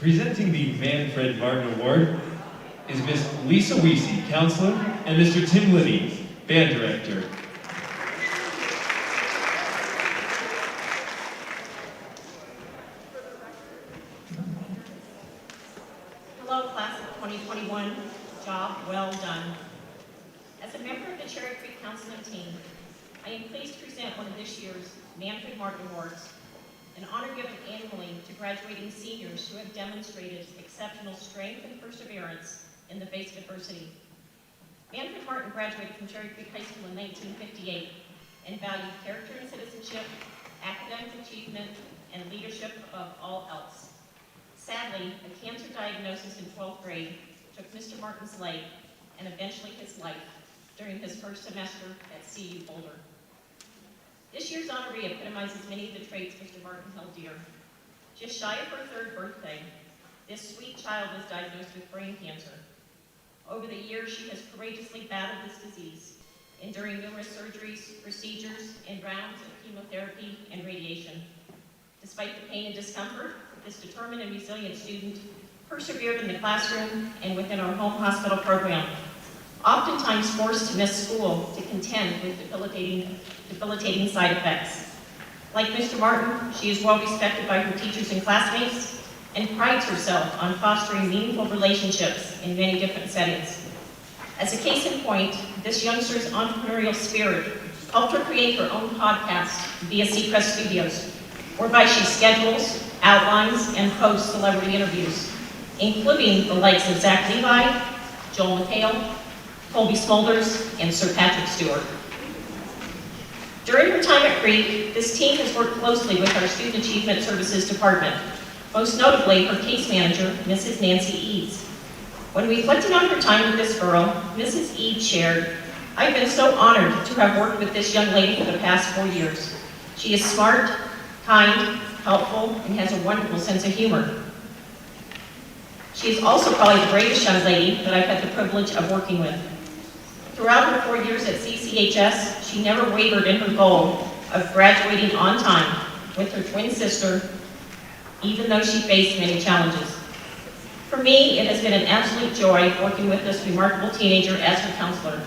Presenting the Manfred Martin Award is Miss Lisa Weesey, counselor, and Mr. Tim Liddy, band director. Hello, class of 2021. Job well done. As a member of the Cherry Creek Counseling team, I am pleased to present one of this year's Manfred Martin Awards, an honor given annually to graduating seniors who have demonstrated exceptional strength and perseverance in the face of adversity. Manfred Martin graduated from Cherry Creek High School in 1958 and valued character and citizenship, academic achievement, and leadership above all else. Sadly, a cancer diagnosis in 12th grade took Mr. Martin's life and eventually his life during his first semester at CU Boulder. This year's honoree epitomizes many of the traits Mr. Martin held dear. Just shy of her 3rd birthday, this sweet child was diagnosed with brain cancer. Over the years, she has courageously battled this disease, enduring numerous surgeries, procedures, and rounds of chemotherapy and radiation. Despite the pain and discomfort, this determined and resilient student persevered in the classroom and within our home hospital program, oftentimes forced to miss school to contend with debilitating side effects. Like Mr. Martin, she is well respected by her teachers and classmates and prides herself on fostering meaningful relationships in many different settings. As a case in point, this youngster's entrepreneurial spirit helped her create her own podcast via Seacrest Studios, whereby she schedules, outlines, and hosts celebrity interviews, including the likes of Zach Levi, Joel McHale, Colby Smulders, and Sir Patrick Stewart. During her time at Creek, this team has worked closely with our Student Achievement Services Department, most notably her case manager, Mrs. Nancy Eads. When reflecting on her time with this girl, Mrs. Eads shared, "I've been so honored to have worked with this young lady for the past 4 years. She is smart, kind, helpful, and has a wonderful sense of humor. She is also probably the bravest young lady that I've had the privilege of working with. Throughout her 4 years at CCHS, she never wavered in her goal of graduating on time with her twin sister, even though she faced many challenges. For me, it has been an absolute joy working with this remarkable teenager as her counselor.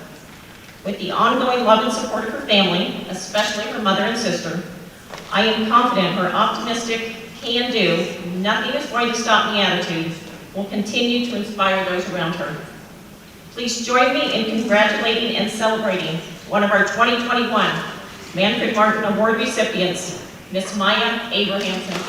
With the ongoing love and support of her family, especially her mother and sister, I am confident her optimistic, can-do, nothing is going to stop me attitude will continue to inspire those around her. Please join me in congratulating and celebrating one of our 2021 Manfred Martin Award recipients, Miss Maya Abrahamson.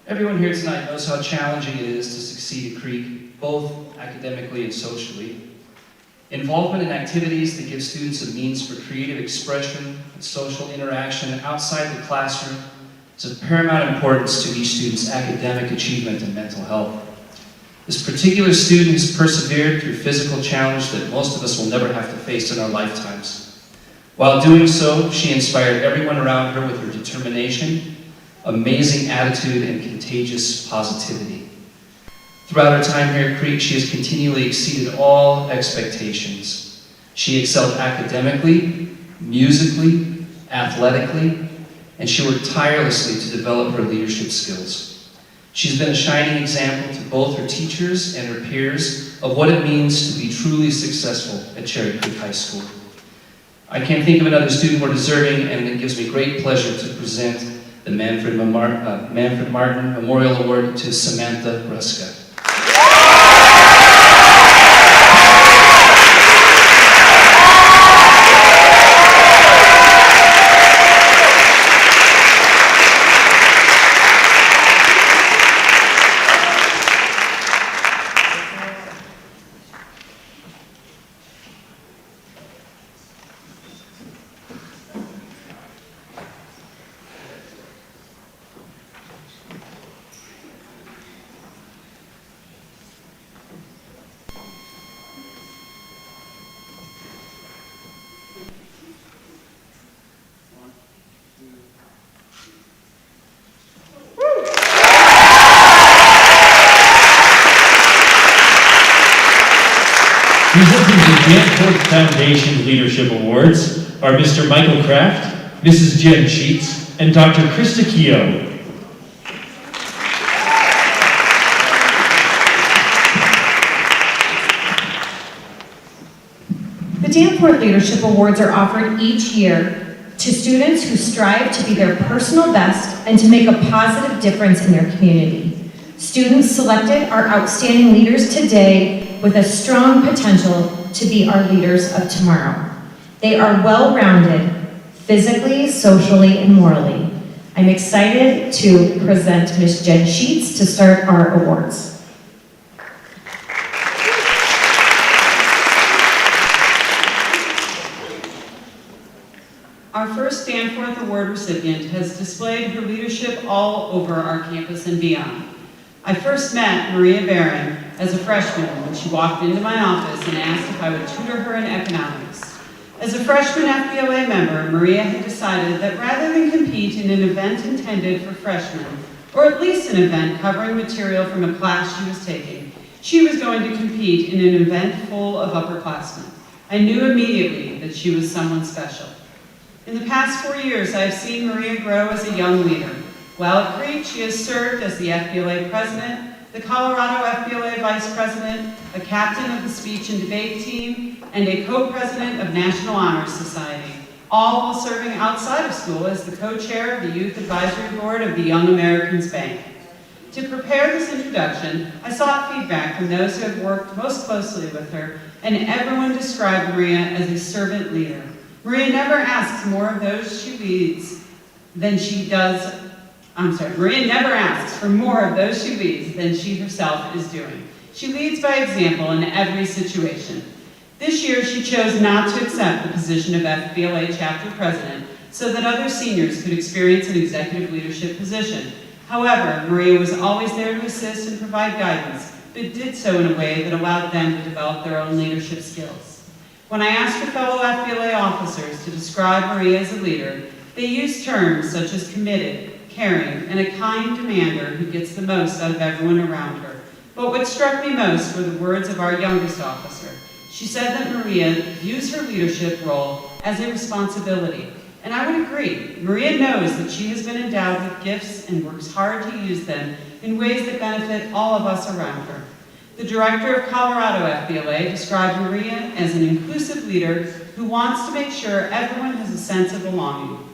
Everyone here tonight knows how challenging it is to succeed at Creek, both academically and socially. Involvement in activities that give students a means for creative expression and social interaction outside the classroom is of paramount importance to each student's academic achievement and mental health. This particular student has persevered through physical challenge that most of us will never have to face in our lifetimes. While doing so, she inspired everyone around her with her determination, amazing attitude, and contagious positivity. Throughout her time here at Creek, she has continually exceeded all expectations. She excelled academically, musically, athletically, and she worked tirelessly to develop her leadership skills. She's been a shining example to both her teachers and her peers of what it means to be truly successful at Cherry Creek High School. I can't think of another student more deserving, and it gives me great pleasure to present the Manfred Martin Memorial Award to Samantha Ruska. Presenting the Danforth Foundation Leadership Awards are Mr. Michael Kraft, Mrs. Jen Sheets, and Dr. Krista Keogh. The Danforth Leadership Awards are offered each year to students who strive to be their personal best and to make a positive difference in their community. Students selected are outstanding leaders today with a strong potential to be our leaders of tomorrow. They are well-rounded, physically, socially, and morally. I'm excited to present Ms. Jen Sheets to start our awards. Our first Danforth Award Award recipient has displayed her leadership all over our campus and beyond. I first met Maria Barron as a freshman when she walked into my office and asked if I would tutor her in economics. As a freshman FBLA member, Maria had decided that rather than compete in an event intended for freshmen, or at least an event covering material from a class she was taking, she was going to compete in an event full of upperclassmen. I knew immediately that she was someone special. In the past 4 years, I have seen Maria grow as a young leader. While at Creek, she has served as the FBLA president, the Colorado FBLA vice president, a captain of the speech and debate team, and a co-president of National Honor Society, all while serving outside of school as the co-chair of the Youth Advisory Board of the Young Americans Bank. To prepare this introduction, I sought feedback from those who have worked most closely with her, and everyone described Maria as a servant leader. Maria never asks more of those she leads than she does. Maria never asks for more of those she leads than she herself is doing. She leads by example in every situation. This year, she chose not to accept the position of FBLA chapter president so that other seniors could experience an executive leadership position. However, Maria was always there to assist and provide guidance, but did so in a way that allowed them to develop their own leadership skills. When I asked her fellow FBLA officers to describe Maria as a leader, they used terms such as committed, caring, and a kind demander who gets the most out of everyone around her. But what struck me most were the words of our youngest officer. She said that Maria views her leadership role as a responsibility. And I would agree. Maria knows that she has been endowed with gifts and works hard to use them in ways that benefit all of us around her. The director of Colorado FBLA described Maria as an inclusive leader who wants to make sure everyone has a sense of belonging.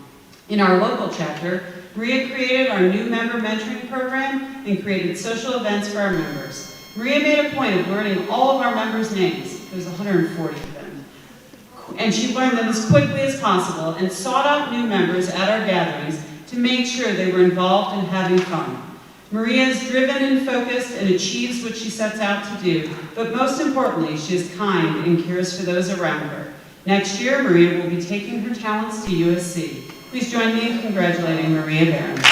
In our local chapter, Maria created our new member mentoring program and created social events for our members. Maria made a point of learning all of our members' names. There's 140 of them. And she learned them as quickly as possible and sought out new members at our gatherings to make sure they were involved and having fun. Maria is driven and focused and achieves what she sets out to do, but most importantly, she is kind and cares for those around her. Next year, Maria will be taking her talents to USC. Please join me in congratulating Maria Barron.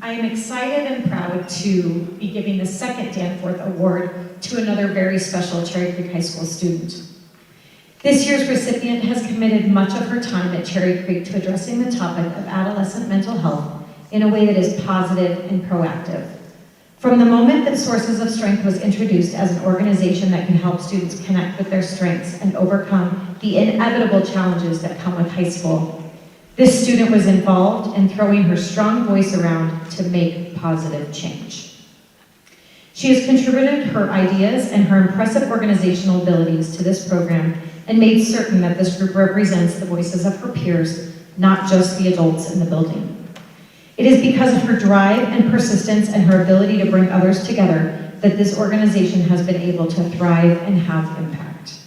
I am excited and proud to be giving the second Danforth Award to another very special Cherry Creek High School student. This year's recipient has committed much of her time at Cherry Creek to addressing the topic of adolescent mental health in a way that is positive and proactive. From the moment that Sources of Strength was introduced as an organization that can help students connect with their strengths and overcome the inevitable challenges that come with high school, this student was involved in throwing her strong voice around to make positive change. She has contributed her ideas and her impressive organizational abilities to this program and made certain that this group represents the voices of her peers, not just the adults in the building. It is because of her drive and persistence and her ability to bring others together that this organization has been able to thrive and have impact.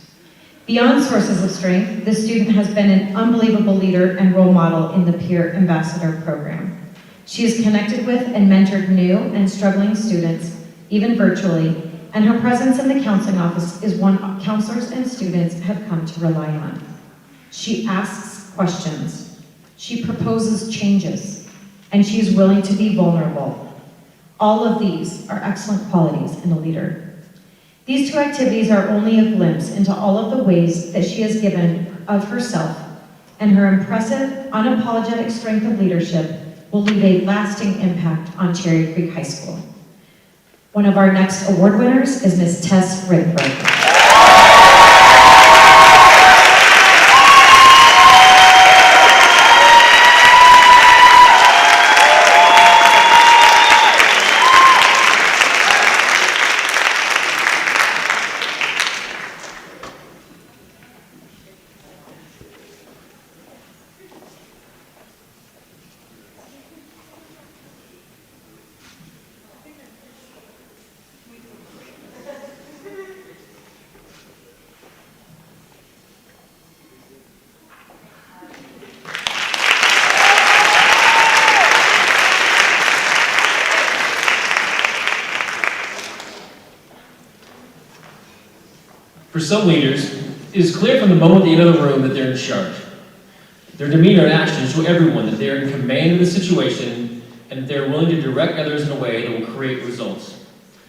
Beyond Sources of Strength, this student has been an unbelievable leader and role model in the Peer Ambassador program. She has connected with and mentored new and struggling students, even virtually, and her presence in the counseling office is one counselors and students have come to rely on. She asks questions, she proposes changes, and she is willing to be vulnerable. All of these are excellent qualities in a leader. These two activities are only a glimpse into all of the ways that she has given of herself, and her impressive, unapologetic strength of leadership will leave a lasting impact on Cherry Creek High School. One of our next award winners is Ms. Tess Rittenberg. For some leaders, it is clear from the moment they enter the room that they're in charge. Their demeanor and actions show everyone that they are in command of the situation and that they are willing to direct others in a way that will create results.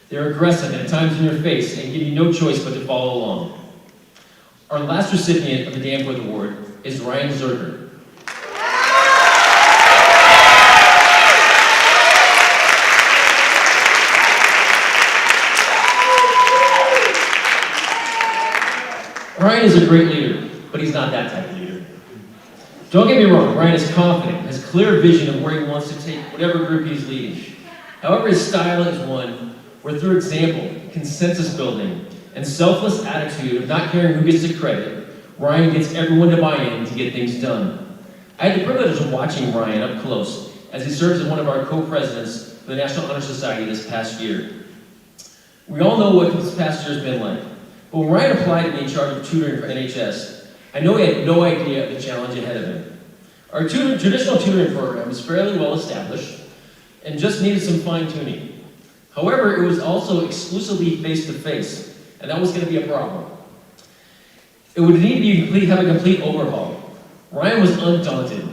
They are aggressive and at times in your face and give you no choice but to follow along. Our last recipient of the Danforth Award is Ryan Zerger. Ryan is a great leader, but he's not that type of leader. Don't get me wrong, Ryan is confident, has clear vision of where he wants to take whatever group he's leading. However, his style is one where through example, consensus building, and selfless attitude of not caring who gets the credit, Ryan gets everyone to buy in to get things done. I had the privilege of watching Ryan up close as he serves as one of our co-presidents for the National Honor Society this past year. We all know what this past year has been like. But when Ryan applied to be in charge of tutoring for NHS, I know he had no idea of the challenge ahead of him. Our traditional tutoring program is fairly well established and just needed some fine-tuning. However, it was also exclusively face-to-face, and that was going to be a problem. It would need to have a complete overhaul. Ryan was undaunted.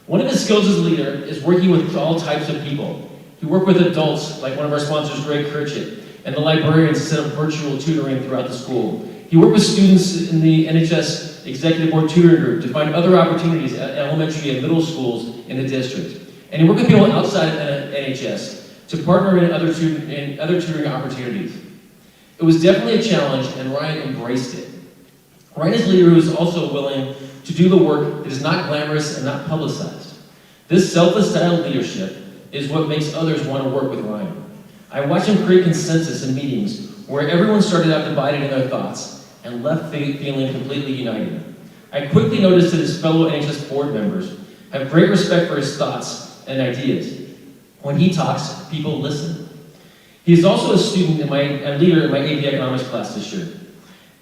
One of his skills as a leader is working with all types of people. He worked with adults, like one of our sponsors, Greg Kirchett, and the librarians to set up virtual tutoring throughout the school. He worked with students in the NHS Executive Board Tutoring Group to find other opportunities at elementary and middle schools in the district. And he worked with people outside of NHS to partner in other tutoring opportunities. It was definitely a challenge, and Ryan embraced it. Ryan is a leader who is also willing to do the work that is not glamorous and not publicized. This selfless style of leadership is what makes others want to work with Ryan. I watched him create consensus in meetings where everyone started out divided in their thoughts and left feeling completely united. I quickly noticed that his fellow NHS board members have great respect for his thoughts and ideas. When he talks, people listen. He is also a leader in my AP economics class this year.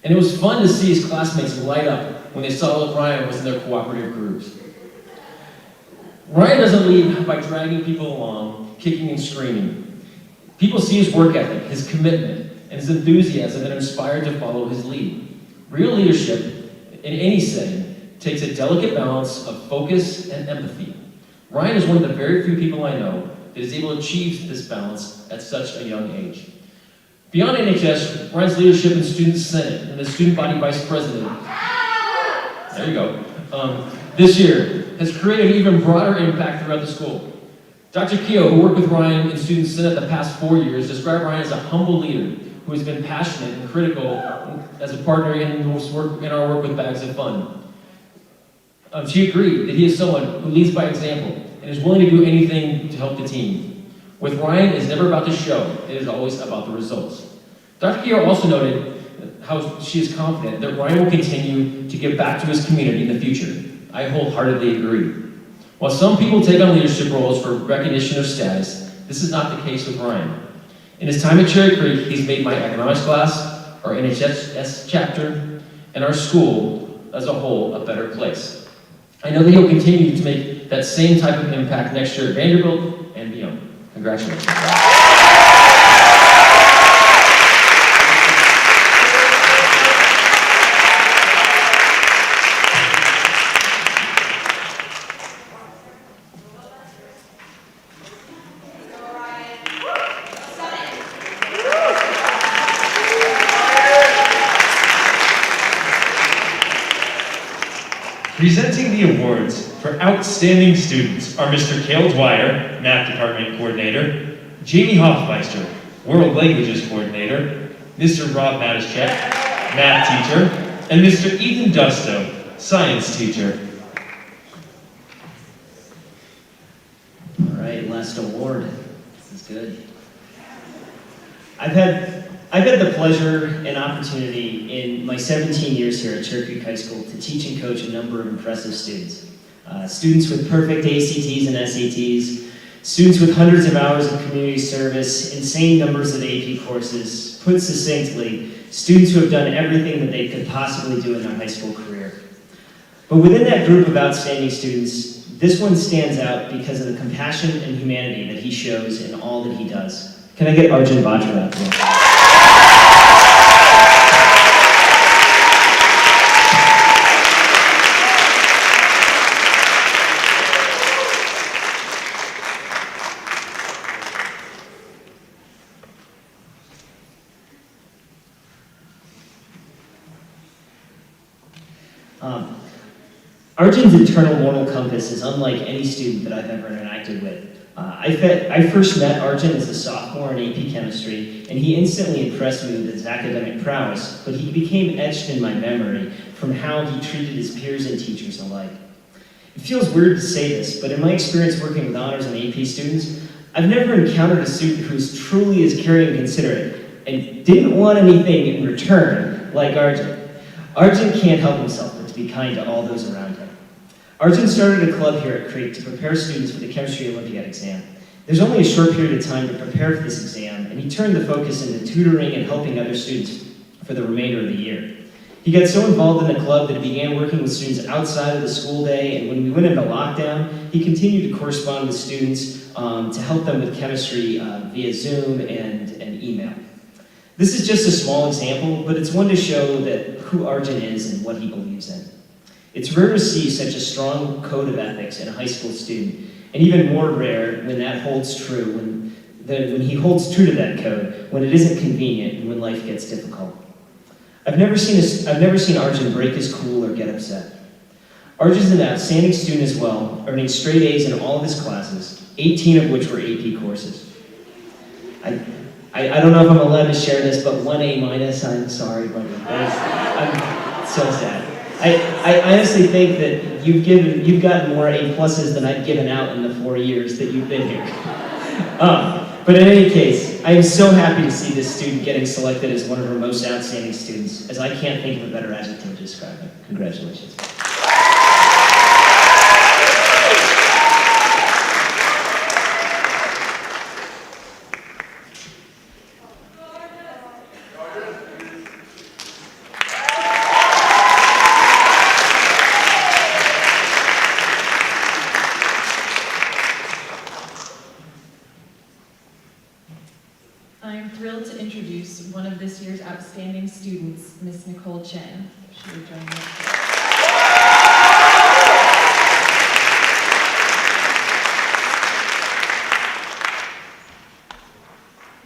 And it was fun to see his classmates light up when they saw that Ryan was in their cooperative groups. Ryan doesn't lead by dragging people along, kicking and screaming. People see his work ethic, his commitment, and his enthusiasm and are inspired to follow his lead. Real leadership, in any setting, takes a delicate balance of focus and empathy. Ryan is one of the very few people I know that is able to achieve this balance at such a young age. Beyond NHS, Ryan's leadership in Student Senate and the Student Body Vice President, there you go, this year has created an even broader impact throughout the school. Dr. Keogh, who worked with Ryan in Student Senate the past 4 years, described Ryan as a humble leader who has been passionate and critical as a partner in our work with Bags of Fun. She agreed that he is someone who leads by example and is willing to do anything to help the team. With Ryan, it's never about the show, it is always about the results. Dr. Keogh also noted how she is confident that Ryan will continue to give back to his community in the future. I wholeheartedly agree. While some people take on leadership roles for recognition or status, this is not the case with Ryan. In his time at Cherry Creek, he's made my economics class, our NHS chapter, and our school as a whole a better place. I know that he'll continue to make that same type of impact next year at Vanderbilt and beyond. Congratulations. Presenting the awards for outstanding students are Mr. Cale Dwyer, Math Department Coordinator, Jamie Hoffmeister, World Languages Coordinator, Mr. Rob Matischek, Math Teacher, and Mr. Ethan Dusto, Science Teacher. All right, last award. This is good. I've had the pleasure and opportunity in my 17 years here at Cherry Creek High School to teach and coach a number of impressive students. Students with perfect ACTs and SATs, students with hundreds of hours of community service, insane numbers of AP courses, put succinctly, students who have done everything that they could possibly do in their high school career. But within that group of outstanding students, this one stands out because of the compassion and humanity that he shows in all that he does. Can I get Arjun Batra out there? Arjun's internal moral compass is unlike any student that I've ever interacted with. I first met Arjun as a sophomore in AP Chemistry, and he instantly impressed me with his academic prowess, but he became etched in my memory from how he treated his peers and teachers alike. It feels weird to say this, but in my experience working with honors and AP students, I've never encountered a student who's truly as caring and considerate and didn't want anything in return like Arjun. Arjun can't help himself but to be kind to all those around him. Arjun started a club here at Creek to prepare students for the Chemistry Olympiad exam. There's only a short period of time to prepare for this exam, and he turned the focus into tutoring and helping other students for the remainder of the year. He got so involved in the club that he began working with students outside of the school day, and when we went into lockdown, he continued to correspond with students to help them with chemistry via Zoom and email. This is just a small example, but it's one to show that who Arjun is and what he believes in. It's rare to see such a strong code of ethics in a high school student, and even more rare when that holds true, when he holds true to that code, when it isn't convenient and when life gets difficult. I've never seen Arjun break his cool or get upset. Arjun's an outstanding student as well, earning straight A's in all of his classes, 18 of which were AP courses. I don't know if I'm allowed to share this, but 1 A-, I'm sorry, buddy. I'm so sad. I honestly think that you've gotten more A+s than I've given out in the 4 years that you've been here. But in any case, I am so happy to see this student getting selected as one of our most outstanding students, as I can't think of a better adjective to describe him. Congratulations. I am thrilled to introduce one of this year's outstanding students, Miss Nicole Chen. She will join me.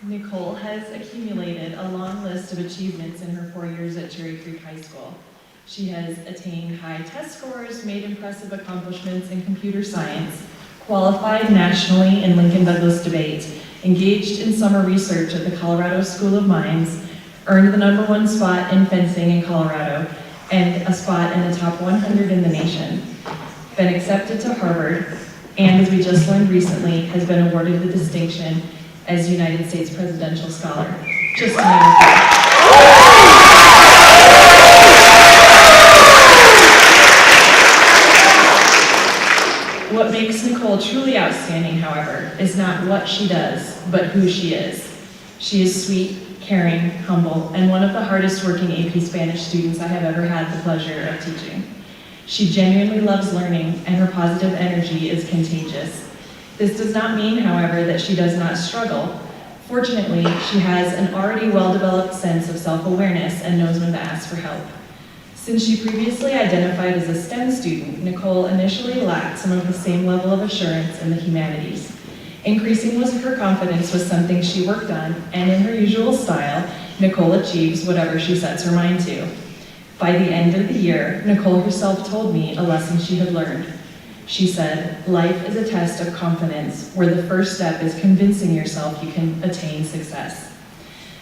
Nicole has accumulated a long list of achievements in her 4 years at Cherry Creek High School. She has attained high test scores, made impressive accomplishments in computer science, qualified nationally in Lincoln Douglas debate, engaged in summer research at the Colorado School of Mines, earned the #1 spot in fencing in Colorado, and a spot in the top 100 in the nation, been accepted to Harvard, and as we just learned recently, has been awarded the distinction as United States Presidential Scholar. Just to name a few. What makes Nicole truly outstanding, however, is not what she does, but who she is. She is sweet, caring, humble, and one of the hardest working AP Spanish students I have ever had the pleasure of teaching. She genuinely loves learning, and her positive energy is contagious. This does not mean, however, that she does not struggle. Fortunately, she has an already well-developed sense of self-awareness and knows when to ask for help. Since she previously identified as a STEM student, Nicole initially lacked some of the same level of assurance in the humanities. Increasing her confidence was something she worked on, and in her usual style, Nicole achieves whatever she sets her mind to. By the end of the year, Nicole herself told me a lesson she had learned. She said, "Life is a test of confidence, where the first step is convincing yourself you can attain success."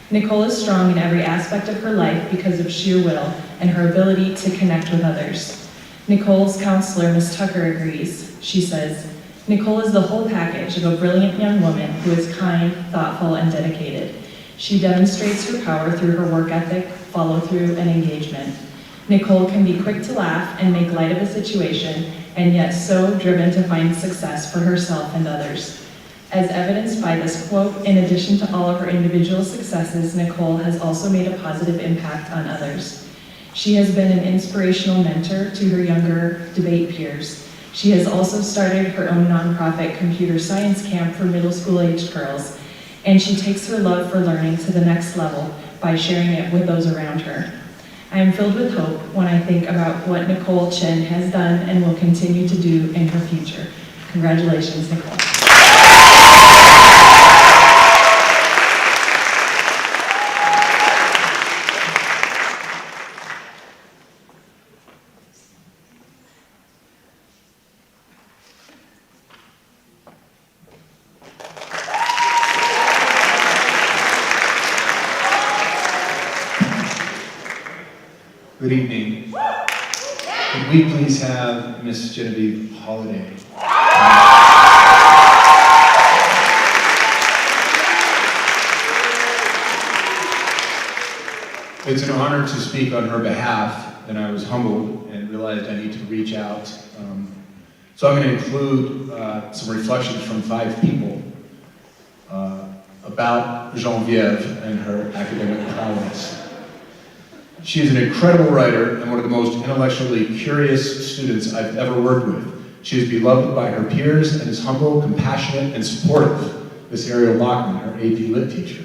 Nicole is strong in every aspect of her life because of sheer will and her ability to connect with others. Nicole's counselor, Ms. Tucker, agrees. She says, "Nicole is the whole package of a brilliant young woman who is kind, thoughtful, and dedicated. She demonstrates her power through her work ethic, follow-through, and engagement. Nicole can be quick to laugh and make light of a situation, and yet so driven to find success for herself and others." As evidenced by this quote, in addition to all of her individual successes, Nicole has also made a positive impact on others. She has been an inspirational mentor to her younger debate peers. She has also started her own nonprofit computer science camp for middle school-aged girls, and she takes her love for learning to the next level by sharing it with those around her. I am filled with hope when I think about what Nicole Chen has done and will continue to do in her future. Congratulations, Nicole. Good evening. Could we please have Miss Genevieve Holiday? It's an honor to speak on her behalf, and I was humbled and realized I need to reach out. So I'm going to include some reflections from 5 people about Genevieve and her academic prowess. She is an incredible writer and one of the most intellectually curious students I've ever worked with. She is beloved by her peers and is humble, compassionate, and supportive. Miss Ariel Bachman, her AP Lit teacher.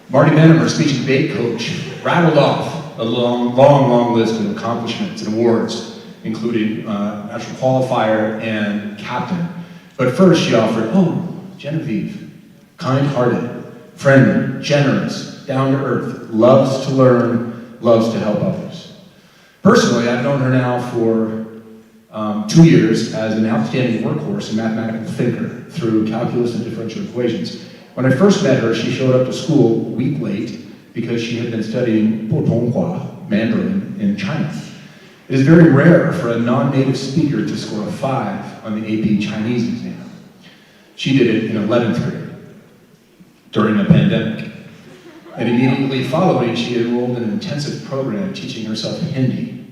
Marty Benham, her speech and debate coach, rattled off a long list of accomplishments and awards, including national qualifier and captain. But first she offered, Genevieve, kind-hearted, friendly, generous, down to earth, loves to learn, loves to help others. Personally, I've known her now for 2 years as an outstanding workhorse and mathematical thinker through calculus and differential equations. When I first met her, she showed up to school a week late because she had been studying Putonghua, Mandarin, in China. It is very rare for a non-native speaker to score a 5 on the AP Chinese exam. She did it in 11th grade during the pandemic. And immediately following, she enrolled in an intensive program teaching herself Hindi.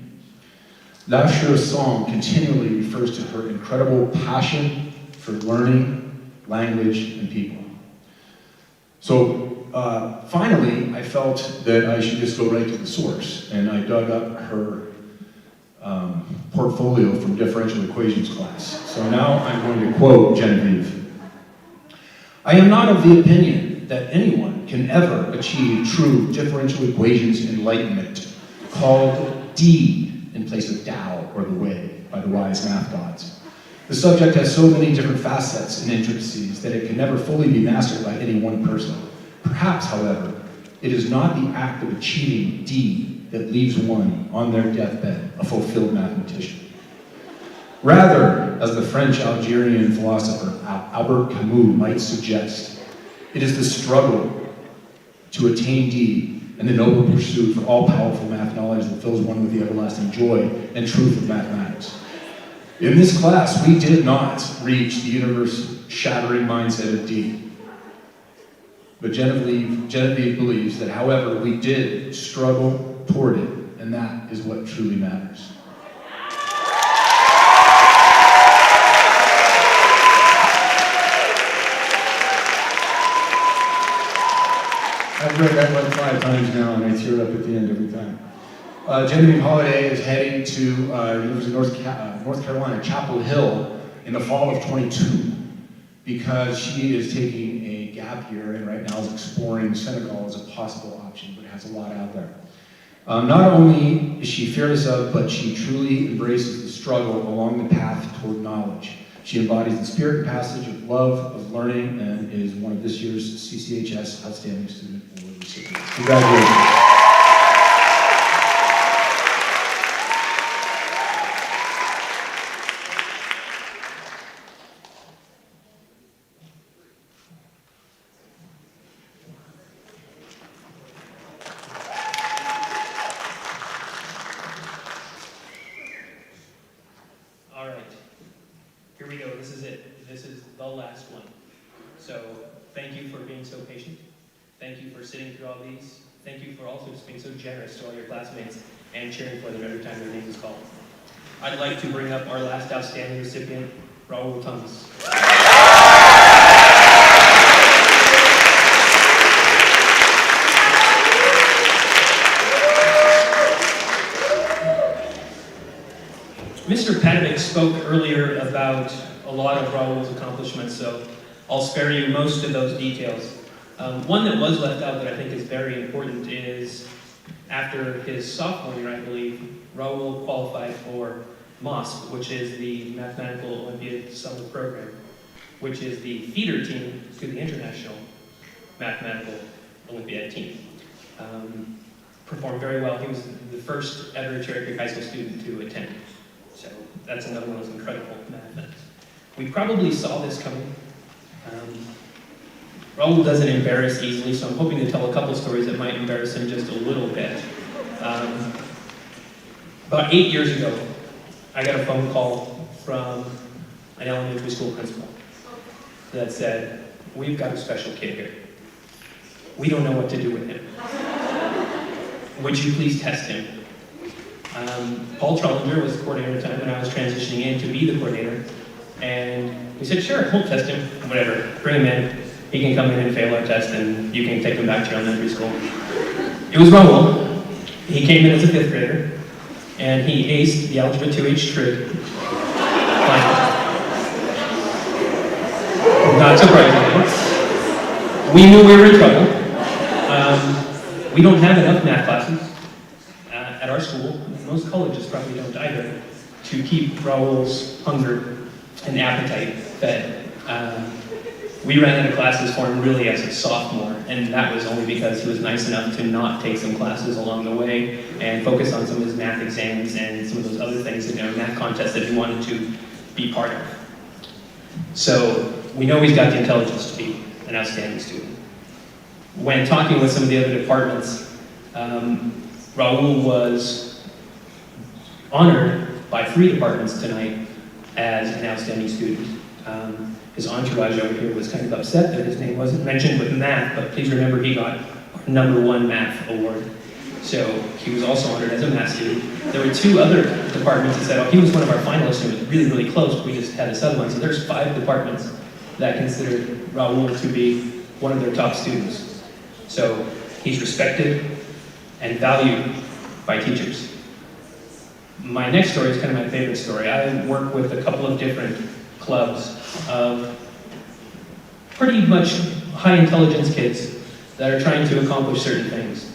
La Chanson continually refers to her incredible passion for learning, language, and people. So finally, I felt that I should just go right to the source, and I dug up her portfolio from differential equations class. So now I'm going to quote Genevieve. I am not of the opinion that anyone can ever achieve true differential equations enlightenment, called D in place of Tao or the way by the wise math gods. The subject has so many different facets and intricacies that it can never fully be mastered by any one person. Perhaps, however, it is not the act of achieving D that leaves one on their deathbed a fulfilled mathematician. Rather, as the French-Algerian philosopher Albert Camus might suggest, it is the struggle to attain D and the noble pursuit for all-powerful math knowledge that fills one with the everlasting joy and truth of mathematics. In this class, we did not reach the universe-shattering mindset of D. But Genevieve believes that, however, we did struggle toward it, and that is what truly matters. I've read that like 5 times now, and I tear up at the end every time. Genevieve Holiday is heading to University of North Carolina, Chapel Hill, in the fall of 22, because she is taking a gap year and right now is exploring Senegal as a possible option, but has a lot out there. Not only is she fearless of, but she truly embraces the struggle along the path toward knowledge. She embodies the spirit and passage of love, of learning, and is one of this year's CCHS Outstanding Student Award recipients. Congratulations. All right, here we go. This is it. This is the last one. So thank you for being so patient. Thank you for sitting through all these. Thank you for also just being so generous to all your classmates and cheering for them every time their name is called. I'd like to bring up our last outstanding recipient, Raul Thomas. Mr. Padovic spoke earlier about a lot of Raul's accomplishments, so I'll spare you most of those details. One that was left out that I think is very important is, after his sophomore year, I believe, Raul qualified for MOSP, which is the Mathematical Olympiad Summer Program, which is the feeder team to the International Mathematical Olympiad team. Performed very well. He was the first ever Cherry Creek High School student to attend. So that's another one of those incredible mathematics. We probably saw this coming. Raul doesn't embarrass easily, so I'm hoping to tell a couple stories that might embarrass him just a little bit. About 8 years ago, I got a phone call from an elementary school principal that said, "We've got a special kid here. We don't know what to do with him. Would you please test him?" Paul Trollinger was the coordinator at the time when I was transitioning in to be the coordinator. And we said, "Sure, we'll test him, whatever. Bring him in. He can come in and fail our test and you can take him back to your elementary school." It was Raul. He came in as a 5th grader and he aced the Algebra 2H trig. Not surprisingly. We knew we were in trouble. We don't have enough math classes at our school. Most colleges probably don't either, to keep Raul's hunger and appetite fed. We ran out of classes for him really as a sophomore, and that was only because he was nice enough to not take some classes along the way and focus on some of his math exams and some of those other things, math contests that he wanted to be part of. So we know he's got the intelligence to be an outstanding student. When talking with some of the other departments, Raul was honored by 3 departments tonight as an outstanding student. His entourage over here was kind of upset that his name wasn't mentioned with math, but please remember he got our #1 math award. So he was also honored as a math student. There were 2 other departments that said, "Oh, he was one of our finalists and it was really, really close, but we just had this other one." So there's 5 departments that considered Raul to be one of their top students. So he's respected and valued by teachers. My next story is kind of my favorite story. I work with a couple of different clubs of pretty much high intelligence kids that are trying to accomplish certain things.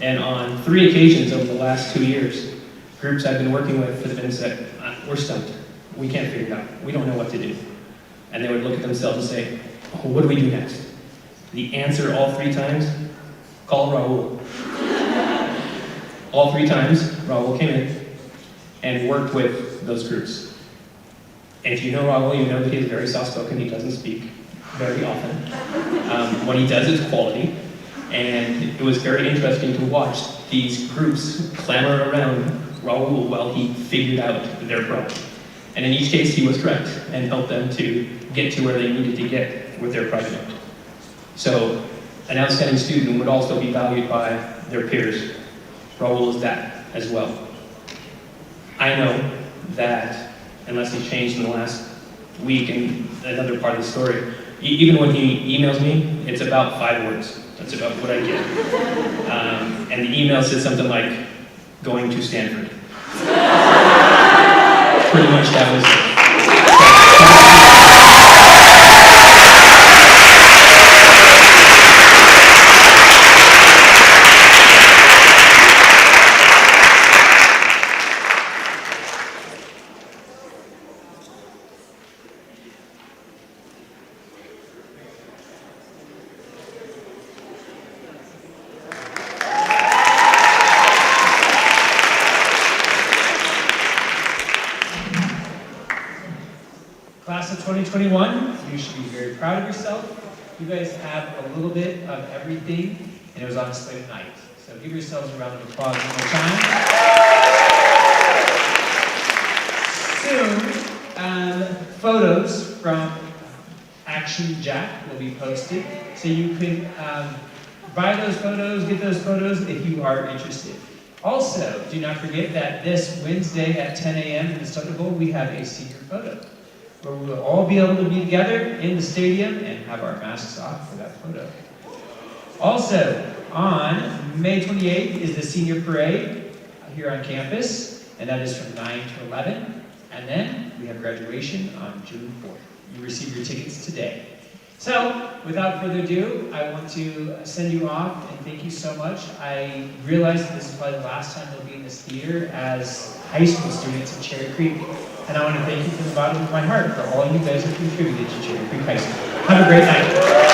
And on 3 occasions over the last 2 years, groups I've been working with have been said, "We're stumped. We can't figure it out. We don't know what to do." And they would look at themselves and say, "Oh, what do we do next?" The answer all 3 times, call Raul. All 3 times, Raul came in and worked with those groups. And if you know Raul, you know that he's very soft-spoken. He doesn't speak very often. What he does is quality. And it was very interesting to watch these groups clamor around Raul while he figured out their problem. And in each case, he was correct and helped them to get to where they needed to get with their project. So an outstanding student would also be valued by their peers. Raul is that as well. I know that, unless he's changed in the last week and another part of the story, even when he emails me, it's about 5 words. That's about what I get. And the email says something like, "Going to Stanford." Pretty much that was it. Class of 2021, you should be very proud of yourself. You guys have a little bit of everything, and it was on display tonight. So give yourselves a round of applause one more time. Soon, photos from Action Jack will be posted, so you can buy those photos, get those photos if you are interested. Also, do not forget that this Wednesday at 10 a.m. in the Sugar Bowl, we have a senior photo, where we will all be able to be together in the stadium and have our masks off for that photo. Also, on May 28th is the senior parade here on campus, and that is from 9 to 11. And then we have graduation on June 4th. You receive your tickets today. So, without further ado, I want to send you off and thank you so much. I realize that this is probably the last time you'll be in this theater as high school students at Cherry Creek. And I want to thank you from the bottom of my heart for all you guys have contributed to Cherry Creek High School. Have a great night.